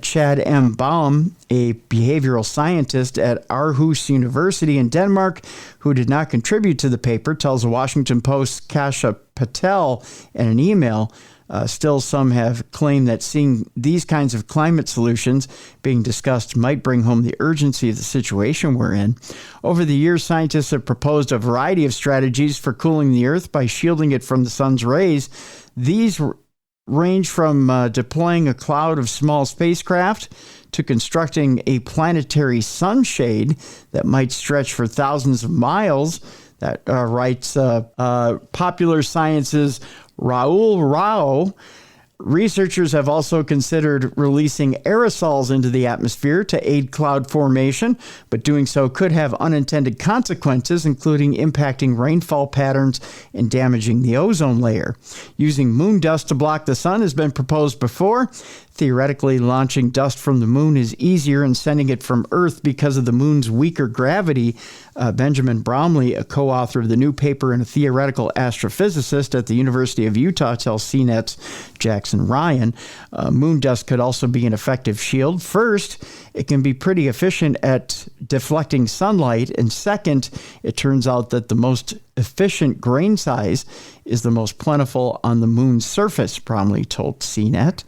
A: Chad M. Baum, a behavioral scientist at Aarhus University in Denmark, who did not contribute to the paper, tells the Washington Post's Kasha Patel in an email. Still, some have claimed that seeing these kinds of climate solutions being discussed might bring home the urgency of the situation we're in. Over the years, scientists have proposed a variety of strategies for cooling the Earth by shielding it from the sun's rays. These range from deploying a cloud of small spacecraft to constructing a planetary sunshade that might stretch for thousands of miles. That writes Popular Science's Raul Rao. Researchers have also considered releasing aerosols into the atmosphere to aid cloud formation, but doing so could have unintended consequences, including impacting rainfall patterns and damaging the ozone layer. Using moon dust to block the sun has been proposed before. Theoretically, launching dust from the moon is easier than sending it from Earth because of the moon's weaker gravity. Benjamin Bromley, a co-author of the new paper and a theoretical astrophysicist at the University of Utah, tells CNET's Jackson Ryan. Moon dust could also be an effective shield. First, it can be pretty efficient at deflecting sunlight. And second, it turns out that the most efficient grain size is the most plentiful on the moon's surface, Bromley told CNET.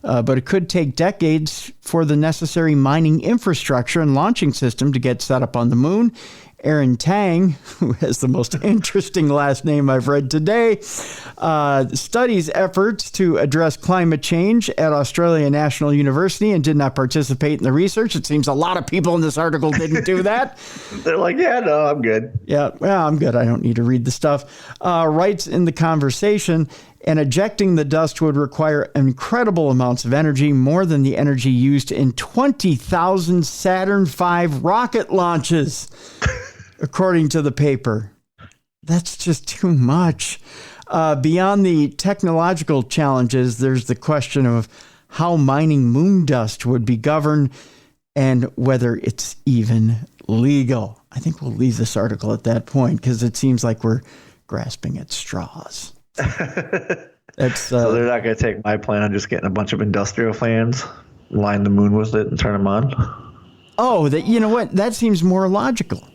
A: But it could take decades for the necessary mining infrastructure and launching system to get set up on the moon. Aaron Tang, who has the most interesting last name I've read today, studies efforts to address climate change at Australia National University and did not participate in the research. It seems a lot of people in this article didn't do that.
B: They're like, yeah, no, I'm good.
A: Yeah, well, I'm good. I don't need to read the stuff. Writes in the conversation, and ejecting the dust would require incredible amounts of energy, more than the energy used in 20,000 Saturn V rocket launches, according to the paper. That's just too much. Beyond the technological challenges, there's the question of how mining moon dust would be governed and whether it's even legal. I think we'll leave this article at that point because it seems like we're grasping at straws. So
B: they're not going to take my plan on just getting a bunch of industrial fans, line the moon with it, and turn them on.
A: Oh, you know what? That seems more logical.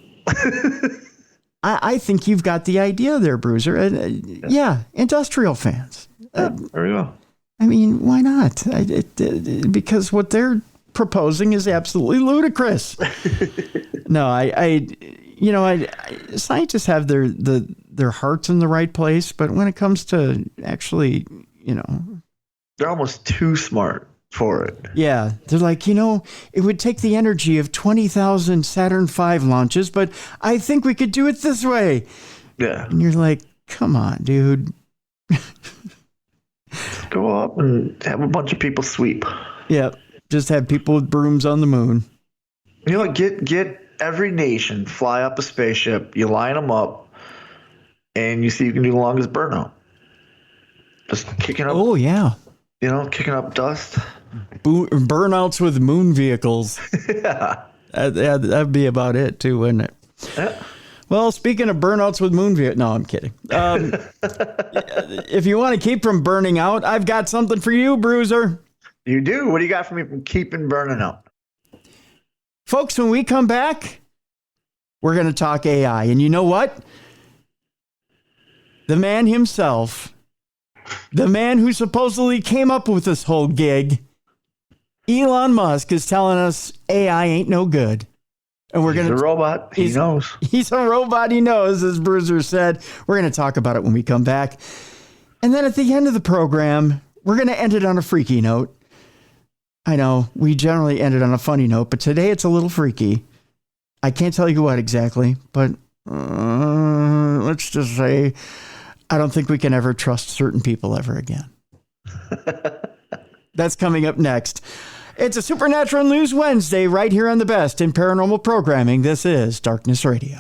A: I think you've got the idea there, Bruiser. Yeah, industrial fans.
B: There we go.
A: I mean, why not? Because what they're proposing is absolutely ludicrous. No, scientists have their heart's in the right place, but when it comes to actually,
B: they're almost too smart for it.
A: Yeah, they're like, it would take the energy of 20,000 Saturn V launches, but I think we could do it this way.
B: Yeah.
A: And you're like, come on, dude.
B: Go up and have a bunch of people sweep.
A: Yeah, just have people with brooms on the moon.
B: You know what? Get every nation, fly up a spaceship, you line them up, and you see if you can do the longest burnout. Just kicking up.
A: Oh, yeah.
B: Kicking up dust.
A: Burnouts with moon vehicles.
B: Yeah.
A: That'd be about it, too, wouldn't it?
B: Yeah.
A: Well, speaking of burnouts with moon vehicles, no, I'm kidding. If you want to keep from burning out, I've got something for you, Bruiser.
B: You do? What do you got for me from keeping burning out?
A: Folks, when we come back, we're going to talk AI. And you know what? The man himself, the man who supposedly came up with this whole gig, Elon Musk, is telling us AI ain't no good. And
B: He's a robot. He knows.
A: He's a robot. He knows, as Bruiser said. We're going to talk about it when we come back. And then at the end of the program, we're going to end it on a freaky note. I know we generally end it on a funny note, but today it's a little freaky. I can't tell you what exactly, but let's just say I don't think we can ever trust certain people ever again. That's coming up next. It's a Supernatural News Wednesday right here on the best in paranormal programming. This is Darkness Radio.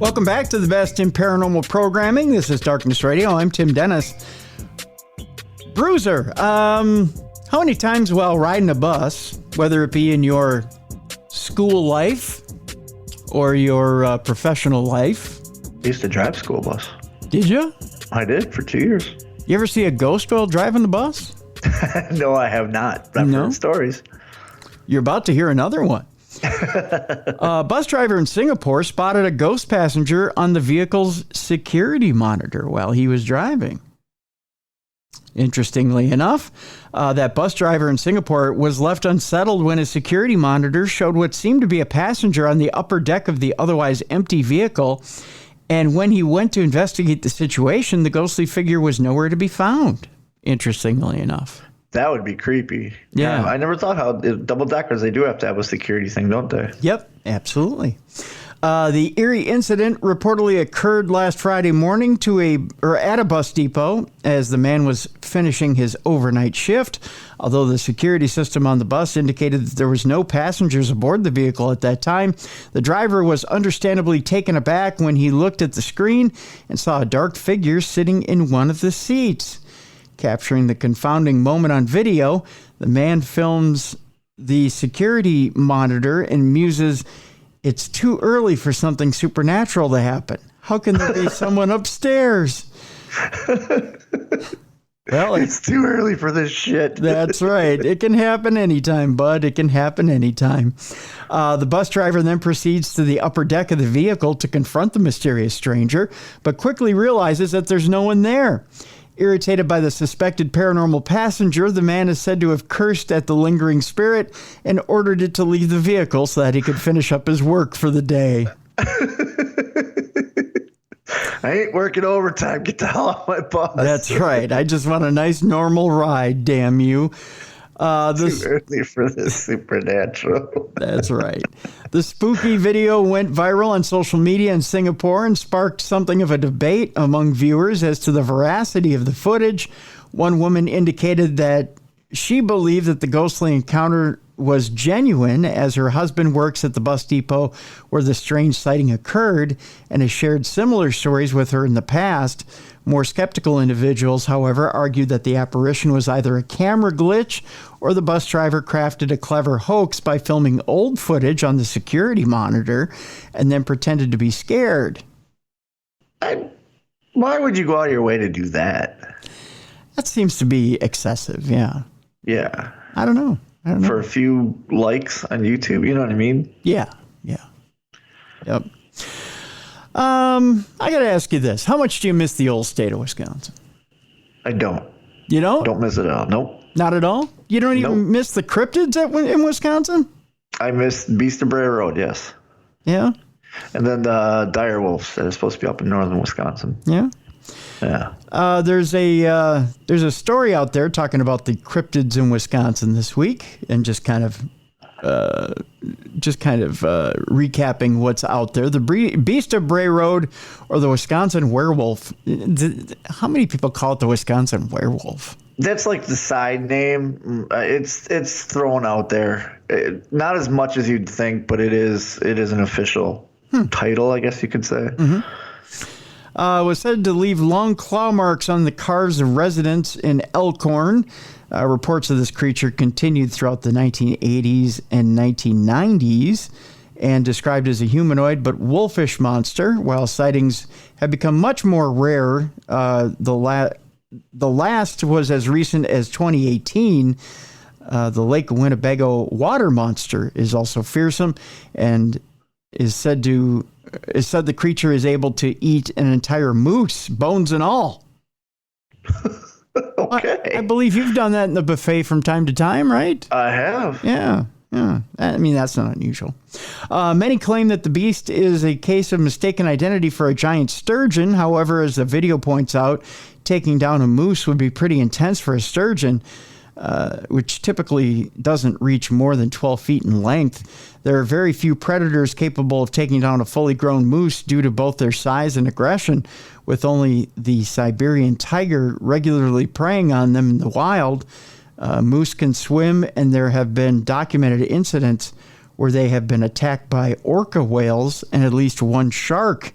A: Welcome back to the best in paranormal programming. This is Darkness Radio. I'm Tim Dennis. Bruiser, how many times while riding a bus, whether it be in your school life or your professional life?
B: I used to drive school bus.
A: Did you?
B: I did for 2 years.
A: You ever see a ghost while driving the bus?
B: No, I have not. I've heard stories.
A: You're about to hear another one. A bus driver in Singapore spotted a ghost passenger on the vehicle's security monitor while he was driving. Interestingly enough, that bus driver in Singapore was left unsettled when his security monitor showed what seemed to be a passenger on the upper deck of the otherwise empty vehicle. And when he went to investigate the situation, the ghostly figure was nowhere to be found, interestingly enough.
B: That would be creepy.
A: Yeah.
B: I never thought how double deckers, they do have to have a security thing, don't they?
A: Yep, absolutely. The eerie incident reportedly occurred last Friday morning at a bus depot as the man was finishing his overnight shift. Although the security system on the bus indicated that there was no passengers aboard the vehicle at that time, the driver was understandably taken aback when he looked at the screen and saw a dark figure sitting in one of the seats. Capturing the confounding moment on video, the man films the security monitor and muses, "It's too early for something supernatural to happen. How can there be someone upstairs?" Well,
B: it's too early for this shit.
A: That's right. It can happen anytime, bud. It can happen anytime. The bus driver then proceeds to the upper deck of the vehicle to confront the mysterious stranger, but quickly realizes that there's no one there. Irritated by the suspected paranormal passenger, the man is said to have cursed at the lingering spirit and ordered it to leave the vehicle so that he could finish up his work for the day.
B: I ain't working overtime. Get the hell out of my bus.
A: That's right. I just want a nice normal ride, damn you.
B: Too early for this supernatural.
A: That's right. The spooky video went viral on social media in Singapore and sparked something of a debate among viewers as to the veracity of the footage. One woman indicated that she believed that the ghostly encounter was genuine, as her husband works at the bus depot where the strange sighting occurred and has shared similar stories with her in the past. More skeptical individuals, however, argued that the apparition was either a camera glitch or the bus driver crafted a clever hoax by filming old footage on the security monitor and then pretended to be scared.
B: Why would you go out of your way to do that?
A: That seems to be excessive, yeah.
B: Yeah.
A: I don't know.
B: for a few likes on YouTube. You know what I mean?
A: Yeah. Yep. I got to ask you this. How much do you miss the old state of Wisconsin?
B: I don't.
A: You don't?
B: Don't miss it at all. Nope.
A: Not at all? You don't even miss the cryptids in Wisconsin?
B: I miss Beast of Bray Road, yes.
A: Yeah?
B: And then the dire wolves that are supposed to be up in northern Wisconsin.
A: Yeah?
B: Yeah.
A: There's a story out there talking about the cryptids in Wisconsin this week, and just kind of recapping what's out there. The Beast of Bray Road, or the Wisconsin werewolf. How many people call it the Wisconsin werewolf?
B: That's like the side name. It's thrown out there. Not as much as you'd think, but it is an official title, I guess you could say.
A: Mm-hmm. Was said to leave long claw marks on the cars of residents in Elkhorn. Reports of this creature continued throughout the 1980s and 1990s, and described as a humanoid but wolfish monster. While sightings have become much more rare, the last was as recent as 2018. The Lake Winnebago water monster is also fearsome, and is said the creature is able to eat an entire moose, bones and all.
B: Okay.
A: I believe you've done that in the buffet from time to time, right?
B: I have.
A: Yeah. I mean, that's not unusual. Many claim that the beast is a case of mistaken identity for a giant sturgeon. However, as the video points out, taking down a moose would be pretty intense for a sturgeon, which typically doesn't reach more than 12 feet in length. There are very few predators capable of taking down a fully grown moose due to both their size and aggression, with only the Siberian tiger regularly preying on them in the wild. Moose can swim, and there have been documented incidents where they have been attacked by orca whales and at least one shark.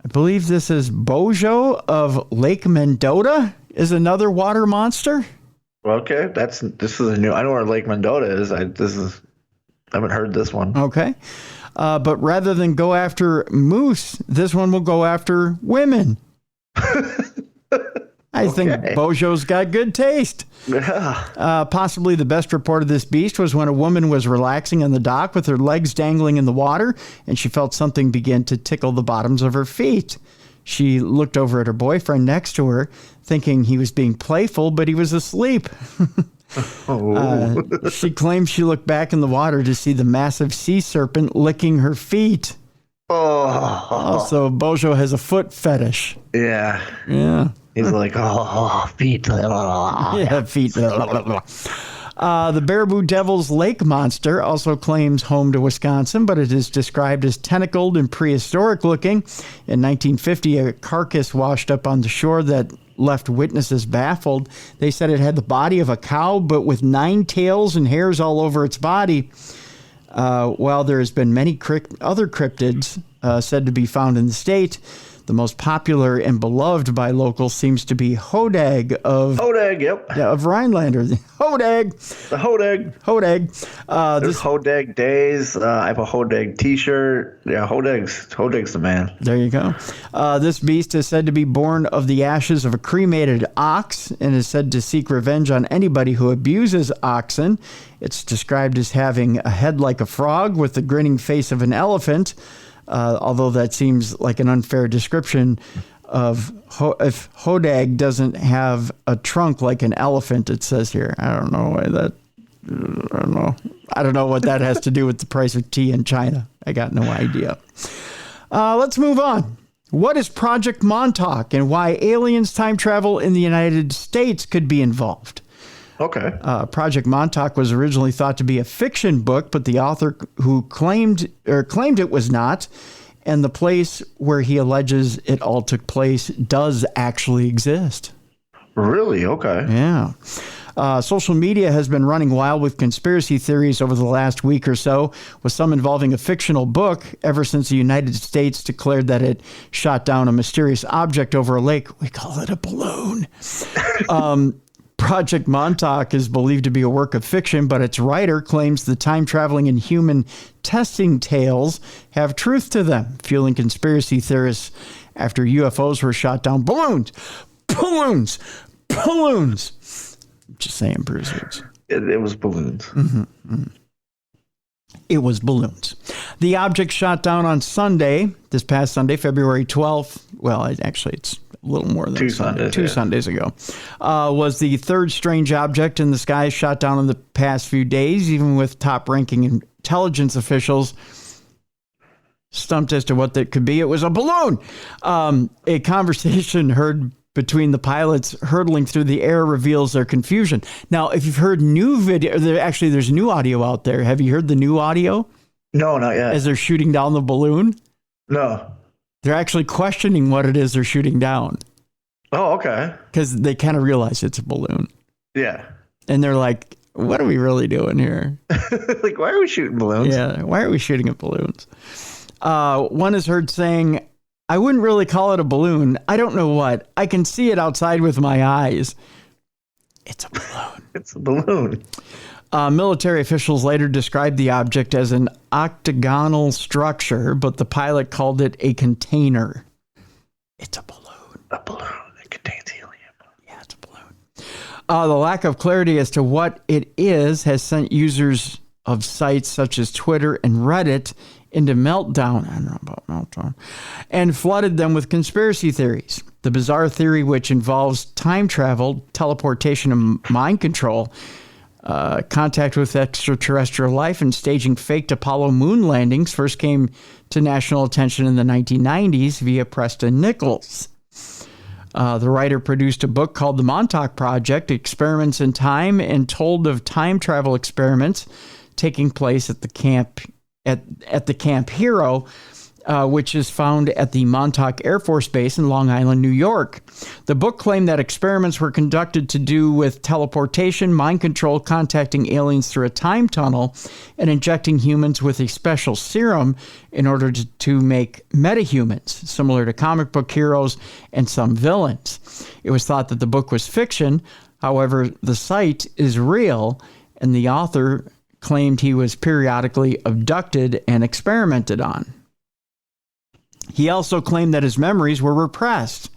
A: I believe this is Bojo of Lake Mendota is another water monster.
B: Okay, this is a new. I know where Lake Mendota is. I haven't heard this one.
A: Okay, but rather than go after moose, this one will go after women. I think Bojo's got good taste.
B: Yeah.
A: Possibly the best report of this beast was when a woman was relaxing on the dock with her legs dangling in the water, and she felt something begin to tickle the bottoms of her feet. She looked over at her boyfriend next to her, thinking he was being playful, but he was asleep. She claims she looked back in the water to see the massive sea serpent licking her feet. Also, Bojo has a foot fetish.
B: Yeah.
A: Yeah.
B: He's like, feet.
A: Yeah, feet. The Baraboo Devil's Lake monster also claims home to Wisconsin, but it is described as tentacled and prehistoric looking. In 1950, a carcass washed up on the shore that left witnesses baffled. They said it had the body of a cow, but with 9 tails and hairs all over its body. While there has been many other cryptids said to be found in the state, the most popular and beloved by locals seems to be Hodag of Rhinelander. Hodag.
B: The Hodag.
A: Hodag.
B: There's Hodag days. I have a Hodag t-shirt. Yeah, Hodag's the man.
A: There you go. This beast is said to be born of the ashes of a cremated ox and is said to seek revenge on anybody who abuses oxen. It's described as having a head like a frog with the grinning face of an elephant. Although that seems like an unfair description of if Hodag doesn't have a trunk like an elephant, it says here. I don't know what that has to do with the price of tea in China. I got no idea. Let's move on. What is Project Montauk and why aliens, time travel in the United States could be involved?
B: Okay.
A: Project Montauk was originally thought to be a fiction book, but the author who claimed it was not, and the place where he alleges it all took place does actually exist.
B: Really? Okay.
A: Yeah. Social media has been running wild with conspiracy theories over the last week or so, with some involving a fictional book ever since the United States declared that it shot down a mysterious object over a lake. We call it a balloon. Project Montauk is believed to be a work of fiction, but its writer claims the time-traveling and human testing tales have truth to them, fueling conspiracy theorists after UFOs were shot down. Balloons! Just saying, Bruisers.
B: It was balloons.
A: Mm-hmm. Mm-hmm. It was balloons. The object shot down on Sunday, this past Sunday, February 12th. Well, actually, it's a little more than two Sundays ago. Was the third strange object in the sky shot down in the past few days, even with top-ranking intelligence officials stumped as to what that could be. It was a balloon. A conversation heard between the pilots hurtling through the air reveals their confusion. Now, if you've heard new video, there's new audio out there. Have you heard the new audio?
B: No, not yet.
A: As they're shooting down the balloon?
B: No.
A: They're actually questioning what it is they're shooting down.
B: Oh, okay.
A: Because they kind of realize it's a balloon.
B: Yeah.
A: And they're like, what are we really doing here?
B: Like, why are we shooting balloons?
A: Yeah, why are we shooting at balloons? One is heard saying, I wouldn't really call it a balloon. I don't know what. I can see it outside with my eyes. It's a balloon.
B: It's a balloon.
A: Military officials later described the object as an octagonal structure, but the pilot called it a container. It's a balloon.
B: A balloon that contains helium.
A: Yeah, it's a balloon. The lack of clarity as to what it is has sent users of sites such as Twitter and Reddit into meltdown. I don't know about meltdown. And flooded them with conspiracy theories. The bizarre theory, which involves time travel, teleportation, and mind control, contact with extraterrestrial life, and staging faked Apollo moon landings, first came to national attention in the 1990s via Preston Nichols. The writer produced a book called The Montauk Project, Experiments in Time, and told of time travel experiments taking place at the camp at the Camp Hero, which is found at the Montauk Air Force Base in Long Island, New York. The book claimed that experiments were conducted to do with teleportation, mind control, contacting aliens through a time tunnel, and injecting humans with a special serum in order to make metahumans, similar to comic book heroes and some villains. It was thought that the book was fiction. However, the site is real, and the author claimed he was periodically abducted and experimented on. He also claimed that his memories were repressed.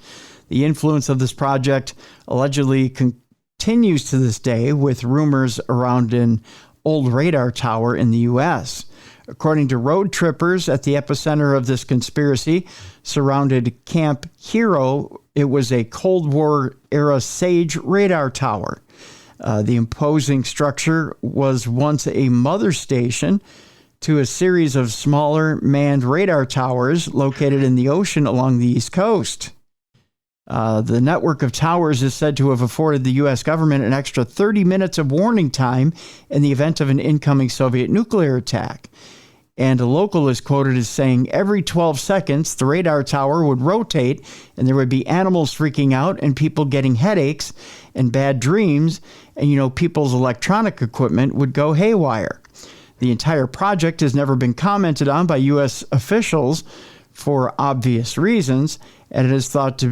A: The influence of this project allegedly continues to this day, with rumors around an old radar tower in the U.S. According to road trippers, at the epicenter of this conspiracy surrounded Camp Hero, it was a Cold War-era Sage radar tower. The imposing structure was once a mother station to a series of smaller manned radar towers located in the ocean along the East Coast. The network of towers is said to have afforded the U.S. government an extra 30 minutes of warning time in the event of an incoming Soviet nuclear attack. And a local is quoted as saying every 12 seconds, the radar tower would rotate and there would be animals freaking out and people getting headaches and bad dreams. And, people's electronic equipment would go haywire. The entire project has never been commented on by U.S. officials for obvious reasons, and it is thought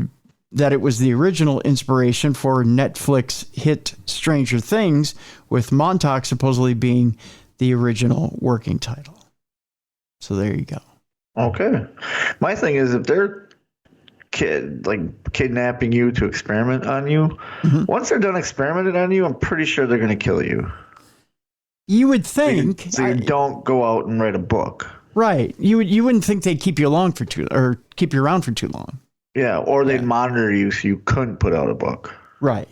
A: that it was the original inspiration for Netflix hit Stranger Things, with Montauk supposedly being the original working title. So there you go.
B: Okay. My thing is, if they're kidnapping you to experiment on you, once they're done experimenting on you, I'm pretty sure they're going to kill you.
A: You would think.
B: So you don't go out and write a book.
A: Right. You wouldn't think they'd keep you around for too long.
B: Yeah, or they'd monitor you so you couldn't put out a book.
A: Right.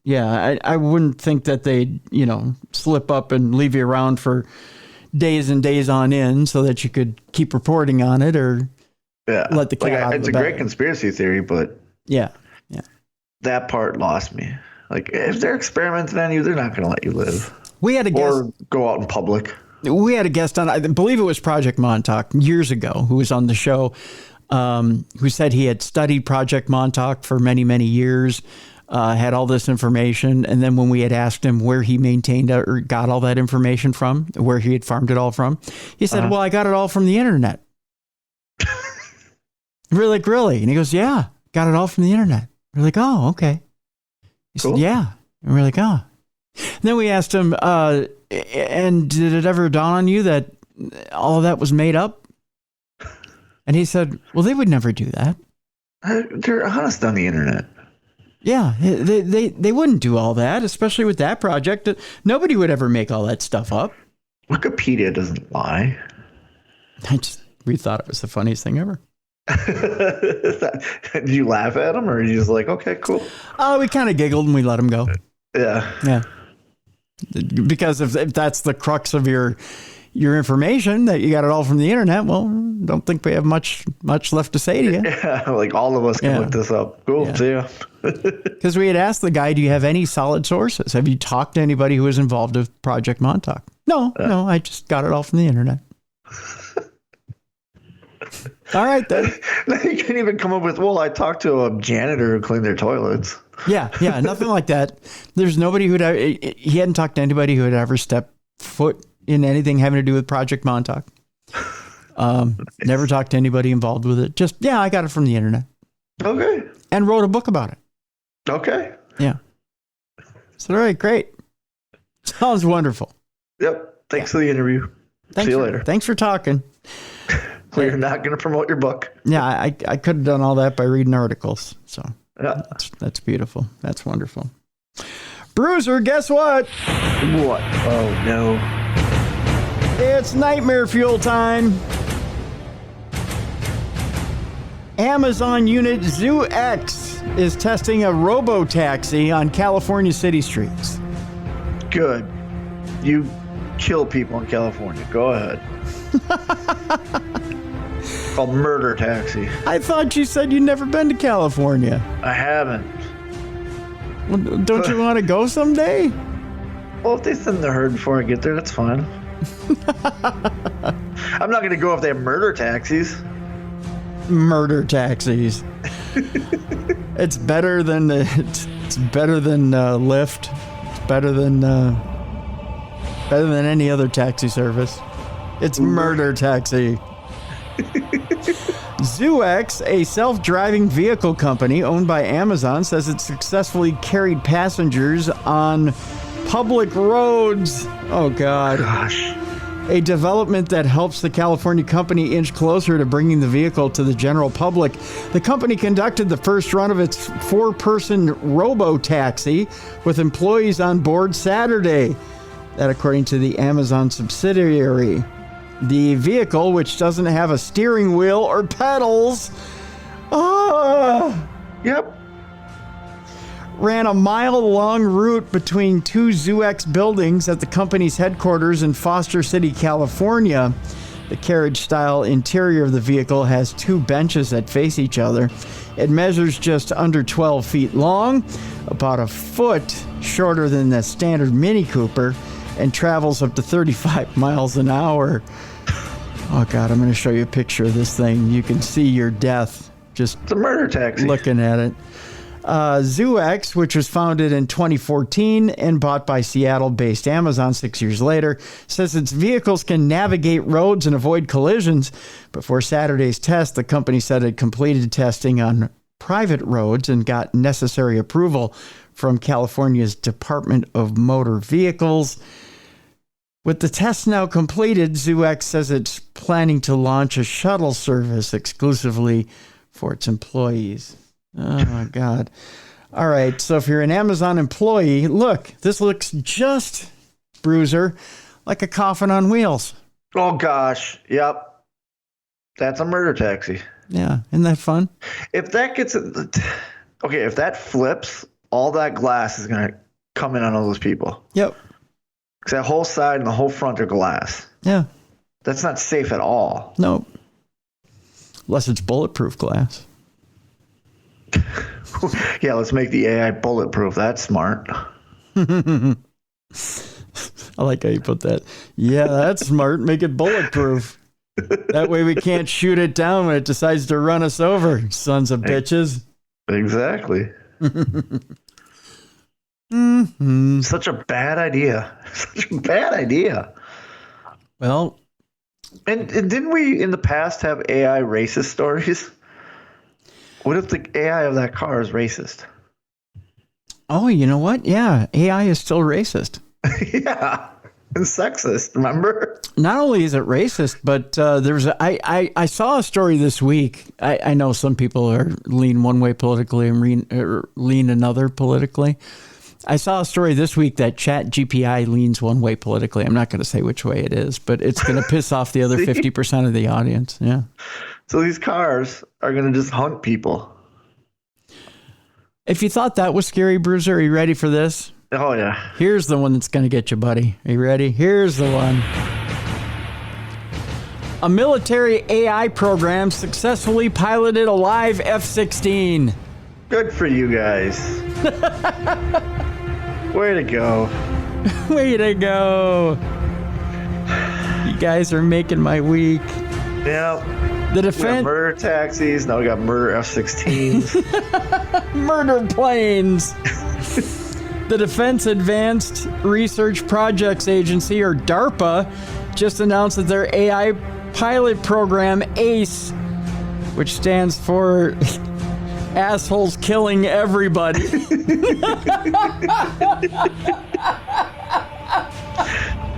A: Yeah, I wouldn't think that they'd, slip up and leave you around for days and days on end so that you could keep reporting on it or let the cat out of the bag.
B: It's a great conspiracy theory, but
A: yeah,
B: that part lost me. Like, if they're experimenting on you, they're not going to let you live.
A: We had a guest,
B: or go out in public.
A: We had a guest on, I believe it was Project Montauk years ago, who was on the show, who said he had studied Project Montauk for many, many years, had all this information. And then when we had asked him where he maintained or got all that information from, where he had farmed it all from, he said, well, I got it all from the internet. We're like, really? And he goes, yeah, got it all from the internet. We're like, oh, okay. He said, yeah. And we're like, oh. And then we asked him, and did it ever dawn on you that all of that was made up? And he said, well, they would never do that.
B: They're honest on the internet.
A: Yeah, they wouldn't do all that, especially with that project. Nobody would ever make all that stuff up.
B: Wikipedia doesn't lie.
A: We thought it was the funniest thing ever.
B: Did you laugh at him, or are you just like, okay, cool?
A: We kind of giggled and we let him go.
B: Yeah.
A: Because if that's the crux of your information, that you got it all from the internet, well, don't think we have much left to say to you.
B: Yeah, like all of us can look this up. Cool,
A: yeah.
B: See ya.
A: Because we had asked the guy, do you have any solid sources? Have you talked to anybody who was involved with Project Montauk? No, I just got it all from the internet. All right, then.
B: You can't even come up with, well, I talked to a janitor who cleaned their toilets.
A: Yeah, nothing like that. There's nobody he hadn't talked to anybody who had ever stepped foot in anything having to do with Project Montauk. Never talked to anybody involved with it. Just, I got it from the internet.
B: Okay.
A: And wrote a book about it.
B: Okay.
A: Yeah. So, all right, great. Sounds wonderful.
B: Yep. Thanks for the interview. See you later.
A: Thanks for talking.
B: So you're not going to promote your book.
A: Yeah, I could have done all that by reading articles. So
B: yeah.
A: That's beautiful. That's wonderful. Bruiser, guess what?
B: What? Oh, no.
A: It's nightmare fuel time. Amazon unit Zoo X is testing a robo-taxi on California city streets.
B: Good. You kill people in California. Go ahead. Called Murder Taxi.
A: I thought you said you'd never been to California.
B: I haven't.
A: Well, don't you want to go someday?
B: Well, if they send the herd before I get there, that's fine. I'm not going to go if they have murder taxis.
A: Murder taxis. It's better than it's better than Lyft. It's better than any other taxi service. It's murder taxi. ZooX, a self-driving vehicle company owned by Amazon, says it successfully carried passengers on public roads. Oh, God.
B: Gosh.
A: A development that helps the California company inch closer to bringing the vehicle to the general public. The company conducted the first run of its 4-person robo-taxi with employees on board Saturday. That according to the Amazon subsidiary. The vehicle, which doesn't have a steering wheel or pedals,
B: Yep.
A: ran a mile-long route between 2 ZooX buildings at the company's headquarters in Foster City, California. The carriage-style interior of the vehicle has 2 benches that face each other. It measures just under 12 feet long, about a foot shorter than the standard Mini Cooper, and travels up to 35 miles an hour. Oh, God, I'm going to show you a picture of this thing. You can see your death just
B: It's a murder taxi.
A: looking at it. ZooX, which was founded in 2014 and bought by Seattle-based Amazon 6 years later, says its vehicles can navigate roads and avoid collisions. Before Saturday's test, the company said it completed testing on private roads and got necessary approval from California's Department of Motor Vehicles. With the test now completed, ZooX says it's planning to launch a shuttle service exclusively for its employees. Oh, my God. All right, so if you're an Amazon employee, look, this looks just, Bruiser, like a coffin on wheels.
B: Oh, gosh. Yep. That's a murder taxi.
A: Yeah, isn't that fun?
B: If that gets... Okay, if that flips, all that glass is going to come in on all those people.
A: Yep.
B: Because that whole side and the whole front are glass.
A: Yeah.
B: That's not safe at all.
A: No. Unless it's bulletproof glass.
B: Yeah, let's make the AI bulletproof. That's smart.
A: I like how you put that. Yeah, that's smart. Make it bulletproof. That way we can't shoot it down when it decides to run us over, sons of bitches.
B: Exactly.
A: Mm-hmm.
B: Such a bad idea. Such a bad idea.
A: Well,
B: and didn't we in the past have AI racist stories? What if the AI of that car is racist?
A: Oh, you know what? Yeah, AI is still racist.
B: Yeah. and sexist. Remember?
A: Not only is it racist, but I saw a story this week. I know some people lean one way politically and lean another politically. I saw a story this week that ChatGPT leans one way politically. I'm not going to say which way it is, but it's going to piss off the other 50% of the audience. Yeah.
B: So these cars are going to just hunt people.
A: If you thought that was scary, Bruiser, are you ready for this?
B: Oh, yeah.
A: Here's the one that's going to get you, buddy. Are you ready? Here's the one. A military AI program successfully piloted a live F-16.
B: Good for you guys. Way to go.
A: Way to go. You guys are making my week.
B: Yeah.
A: The
B: We got
A: defense
B: murder taxis. Now we got murder F-16s.
A: murder planes. The Defense Advanced Research Projects Agency, or DARPA, just announced that their AI pilot program, ACE, which stands for Assholes Killing Everybody.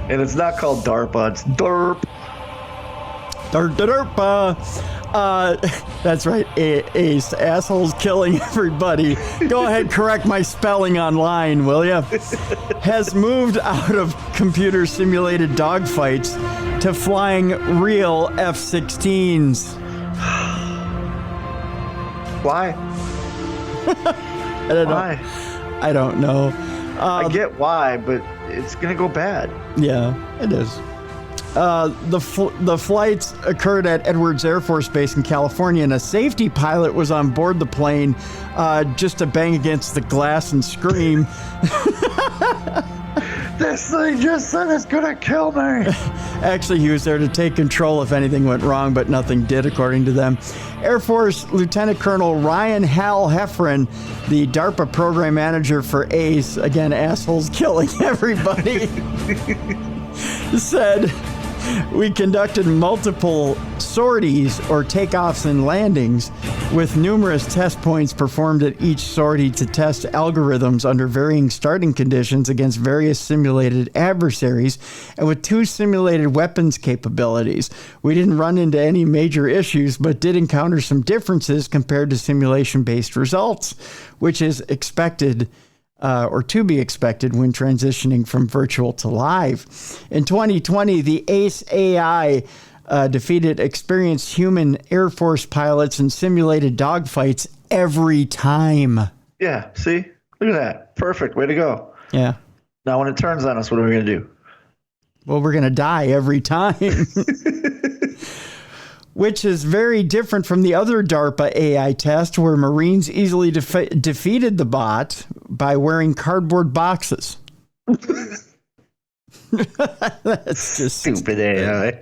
B: And it's not called DARPA, it's DERP.
A: DARPA. That's right, ACE, Assholes Killing Everybody. Go ahead, correct my spelling online, will ya? Has moved out of computer simulated dogfights to flying real F-16s.
B: Why? Why?
A: I don't know.
B: I get why, but it's going to go bad.
A: Yeah, it is. The flights occurred at Edwards Air Force Base in California, and a safety pilot was on board the plane just to bang against the glass and scream.
B: This thing just said it's going to kill me.
A: Actually, he was there to take control if anything went wrong, but nothing did, according to them. Air Force Lieutenant Colonel Ryan Hal Heffron, the DARPA program manager for ACE, again, assholes killing everybody, said, "We conducted multiple sorties, or takeoffs and landings, with numerous test points performed at each sortie to test algorithms under varying starting conditions against various simulated adversaries, and with 2 simulated weapons capabilities. We didn't run into any major issues, but did encounter some differences compared to simulation-based results, which is expected or to be expected when transitioning from virtual to live. In 2020, the ACE AI defeated experienced human Air Force pilots in simulated dogfights every time."
B: Yeah, see? Look at that. Perfect. Way to go.
A: Yeah.
B: Now, when it turns on us, what are we going to do?
A: Well, we're going to die every time. Which is very different from the other DARPA AI test, where Marines easily defeated the bot by wearing cardboard boxes. That's just
B: stupid AI.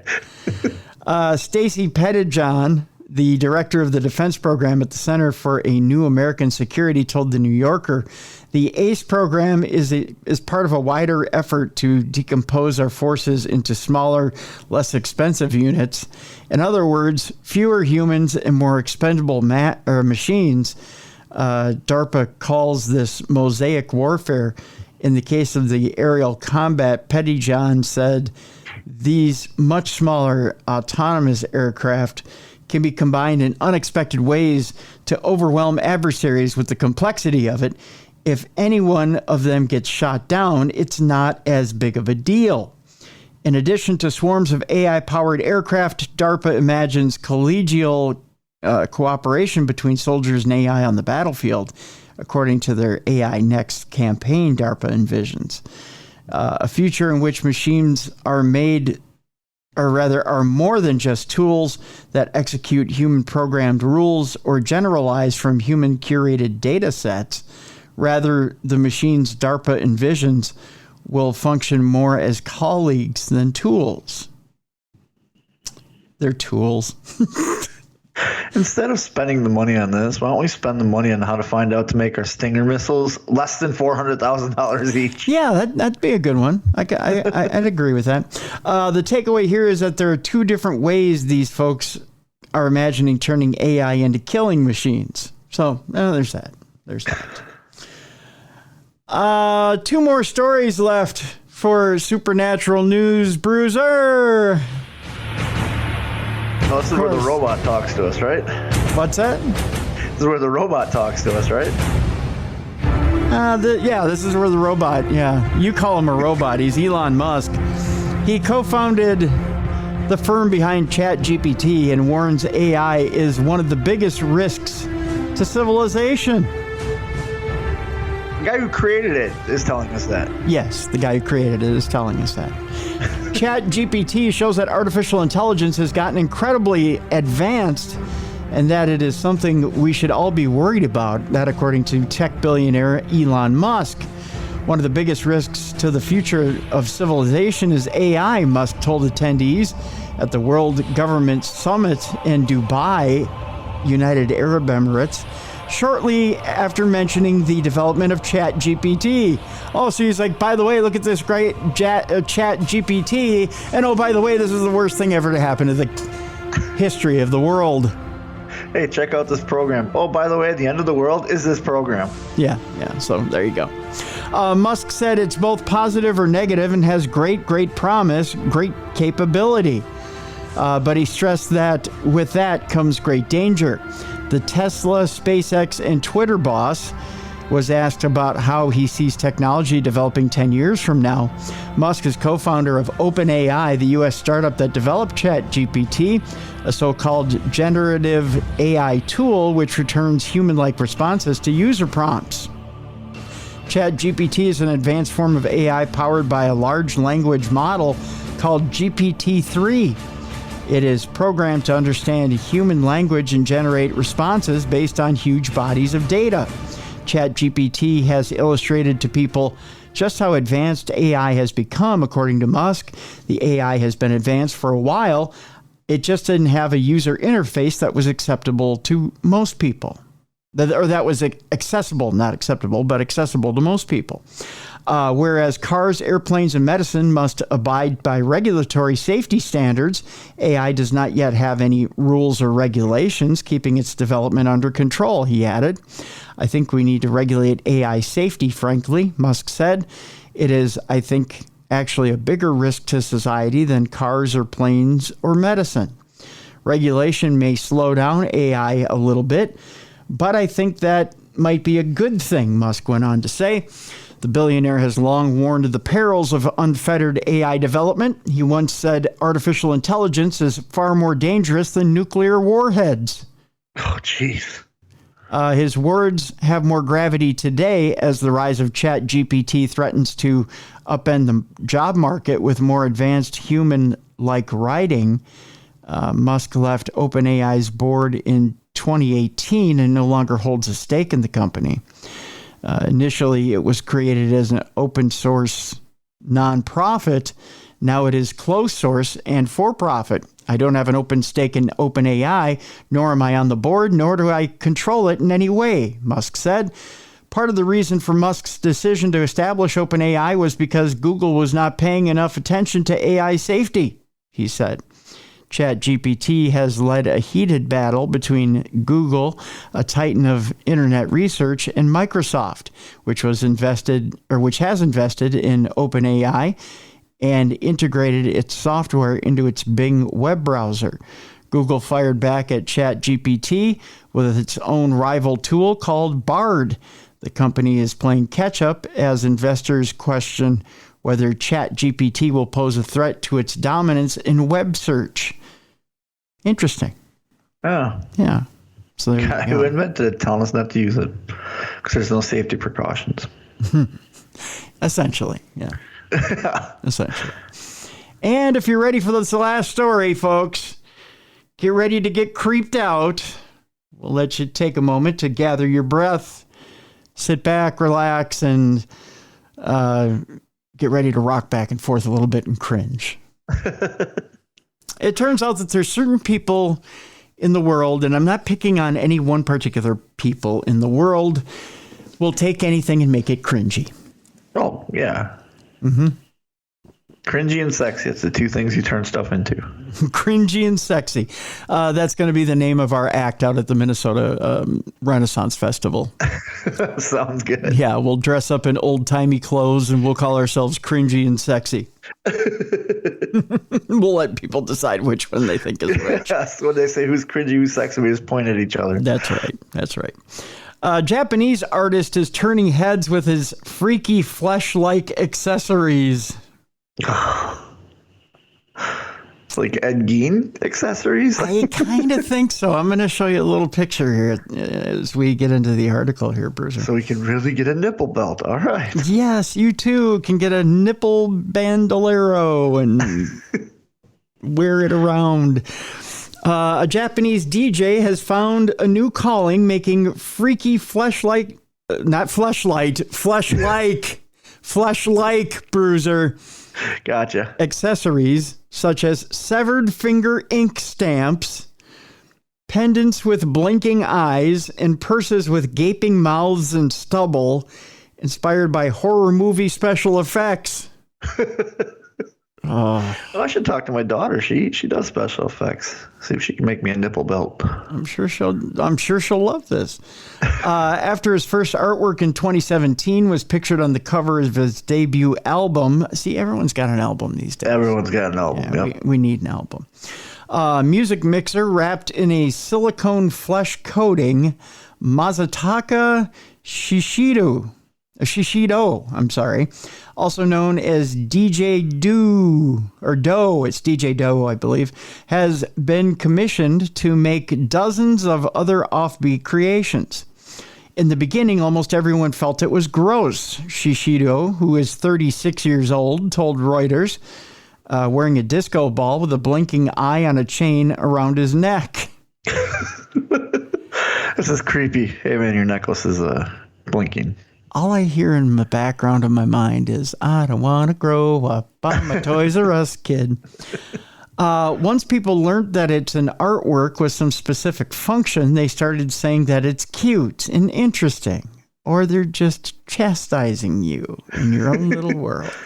A: Stacy Pettijohn, the director of the defense program at the Center for a New American Security, told The New Yorker, "The ACE program is part of a wider effort to decompose our forces into smaller, less expensive units. In other words, fewer humans and more expendable machines." DARPA calls this mosaic warfare. In the case of the aerial combat, Pettijohn said, "These much smaller autonomous aircraft can be combined in unexpected ways to overwhelm adversaries with the complexity of it. If any one of them gets shot down, it's not as big of a deal." In addition to swarms of AI-powered aircraft, DARPA imagines collegial cooperation between soldiers and AI on the battlefield, according to their AI Next campaign DARPA envisions. A future in which machines are more than just tools that execute human-programmed rules or generalize from human-curated data sets. Rather, the machines DARPA envisions will function more as colleagues than tools. They're tools.
B: Instead of spending the money on this, why don't we spend the money on how to find out to make our Stinger missiles less than $400,000 each?
A: Yeah, that'd be a good one. I'd agree with that. The takeaway here is that there are 2 different ways these folks are imagining turning AI into killing machines. So there's that. There's that. 2 more stories left for Supernatural News Bruiser.
B: Oh, this is where the robot talks to us, right?
A: What's that?
B: This is where the robot talks to us, right?
A: This is where the robot, you call him a robot. He's Elon Musk. He co-founded the firm behind ChatGPT and warns AI is one of the biggest risks to civilization.
B: The guy who created it is telling us that.
A: Yes, the guy who created it is telling us that. ChatGPT shows that artificial intelligence has gotten incredibly advanced and that it is something we should all be worried about. That according to tech billionaire Elon Musk. One of the biggest risks to the future of civilization is AI, Musk told attendees at the World Government Summit in Dubai, United Arab Emirates, shortly after mentioning the development of ChatGPT. Oh, so he's like, by the way, look at this great ChatGPT. And oh, by the way, this is the worst thing ever to happen to the history of the world.
B: Hey, check out this program. Oh, by the way, the end of the world is this program.
A: Yeah. So there you go. Musk said it's both positive or negative and has great promise, great capability. But he stressed that with that comes great danger. The Tesla, SpaceX, and Twitter boss was asked about how he sees technology developing 10 years from now. Musk is co-founder of OpenAI, the U.S. startup that developed ChatGPT, a so-called generative AI tool which returns human-like responses to user prompts. ChatGPT is an advanced form of AI powered by a large language model called GPT-3. It is programmed to understand human language and generate responses based on huge bodies of data. ChatGPT has illustrated to people just how advanced AI has become. According to Musk, the AI has been advanced for a while. It just didn't have a user interface that was acceptable to most people. That was accessible, not acceptable, but accessible to most people. Whereas cars, airplanes, and medicine must abide by regulatory safety standards, AI does not yet have any rules or regulations keeping its development under control, he added. I think we need to regulate AI safety, frankly, Musk said. It is, I think, actually a bigger risk to society than cars or planes or medicine. Regulation may slow down AI a little bit, but I think that might be a good thing, Musk went on to say. The billionaire has long warned of the perils of unfettered AI development. He once said artificial intelligence is far more dangerous than nuclear warheads.
B: Oh, jeez.
A: His words have more gravity today as the rise of ChatGPT threatens to upend the job market with more advanced human-like writing. Musk left OpenAI's board in 2018 and no longer holds a stake in the company. Initially, it was created as an open source nonprofit. Now it is closed source and for profit. I don't have an open stake in OpenAI, nor am I on the board, nor do I control it in any way, Musk said. Part of the reason for Musk's decision to establish OpenAI was because Google was not paying enough attention to AI safety, he said. ChatGPT has led a heated battle between Google, a titan of internet research, and Microsoft, which has invested in OpenAI and integrated its software into its Bing web browser. Google fired back at ChatGPT with its own rival tool called Bard. The company is playing catch-up as investors question whether ChatGPT will pose a threat to its dominance in web search. Interesting.
B: Oh.
A: Yeah. So
B: the guy who invented it telling us not to use it because there's no safety precautions.
A: Essentially, yeah. Essentially. And if you're ready for this last story, folks, get ready to get creeped out. We'll let you take a moment to gather your breath, sit back, relax, and get ready to rock back and forth a little bit and cringe. It turns out that there's certain people in the world, and I'm not picking on any one particular people in the world, will take anything and make it cringy.
B: Oh, yeah.
A: Mm-hmm.
B: Cringy and sexy. It's the two things you turn stuff into.
A: Cringy and sexy. That's going to be the name of our act out at the Minnesota Renaissance Festival.
B: Sounds good.
A: Yeah, we'll dress up in old-timey clothes and we'll call ourselves cringy and sexy. We'll let people decide which one they think is which.
B: Yes, when they say who's cringy, who's sexy, we just point at each other.
A: That's right. That's right. Japanese artist is turning heads with his freaky flesh-like accessories.
B: It's like Ed Gein accessories.
A: I kind of think so. I'm going to show you a little picture here as we get into the article here, Bruiser.
B: So we can really get a nipple belt. All right.
A: Yes, you too can get a nipple bandolero and wear it around. A Japanese DJ has found a new calling, making freaky fleshlight, flesh-like, Bruiser.
B: Gotcha.
A: Accessories such as severed finger ink stamps, pendants with blinking eyes, and purses with gaping mouths and stubble, inspired by horror movie special effects.
B: Oh, I should talk to my daughter. She does special effects. See if she can make me a nipple belt.
A: I'm sure she'll love this. After his first artwork in 2017 was pictured on the cover of his debut album. See, everyone's got an album these days.
B: Everyone's got an album.
A: Yeah,
B: yep.
A: we need an album. Music mixer wrapped in a silicone flesh coating, Mazataka Shishido, also known as DJ Doe, it's DJ Doe, I believe, has been commissioned to make dozens of other offbeat creations. In the beginning, almost everyone felt it was gross. Shishido, who is 36 years old, told Reuters, wearing a disco ball with a blinking eye on a chain around his neck.
B: This is creepy. Hey, man, your necklace is blinking.
A: All I hear in the background of my mind is, I don't want to grow up. I'm a Toys R Us kid. Once people learned that it's an artwork with some specific function, they started saying that it's cute and interesting, or they're just chastising you in your own little world.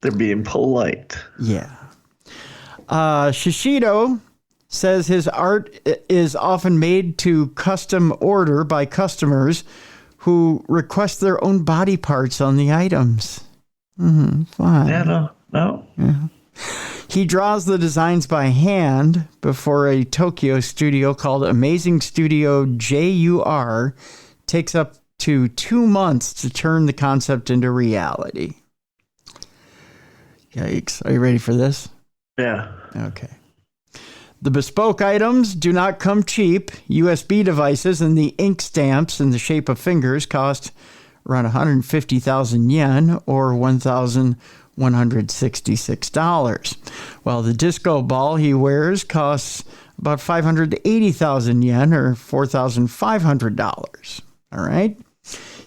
B: They're being polite.
A: Yeah. Shishido says his art is often made to custom order by customers who request their own body parts on the items. Fine.
B: Yeah, no.
A: Yeah. He draws the designs by hand before a Tokyo studio called Amazing Studio JUR takes up to 2 months to turn the concept into reality. Yikes. Are you ready for this?
B: Yeah.
A: Okay. The bespoke items do not come cheap. USB devices and the ink stamps in the shape of fingers cost around 150,000 yen or $1,166. While the disco ball he wears costs about 580,000 yen or $4,500. All right.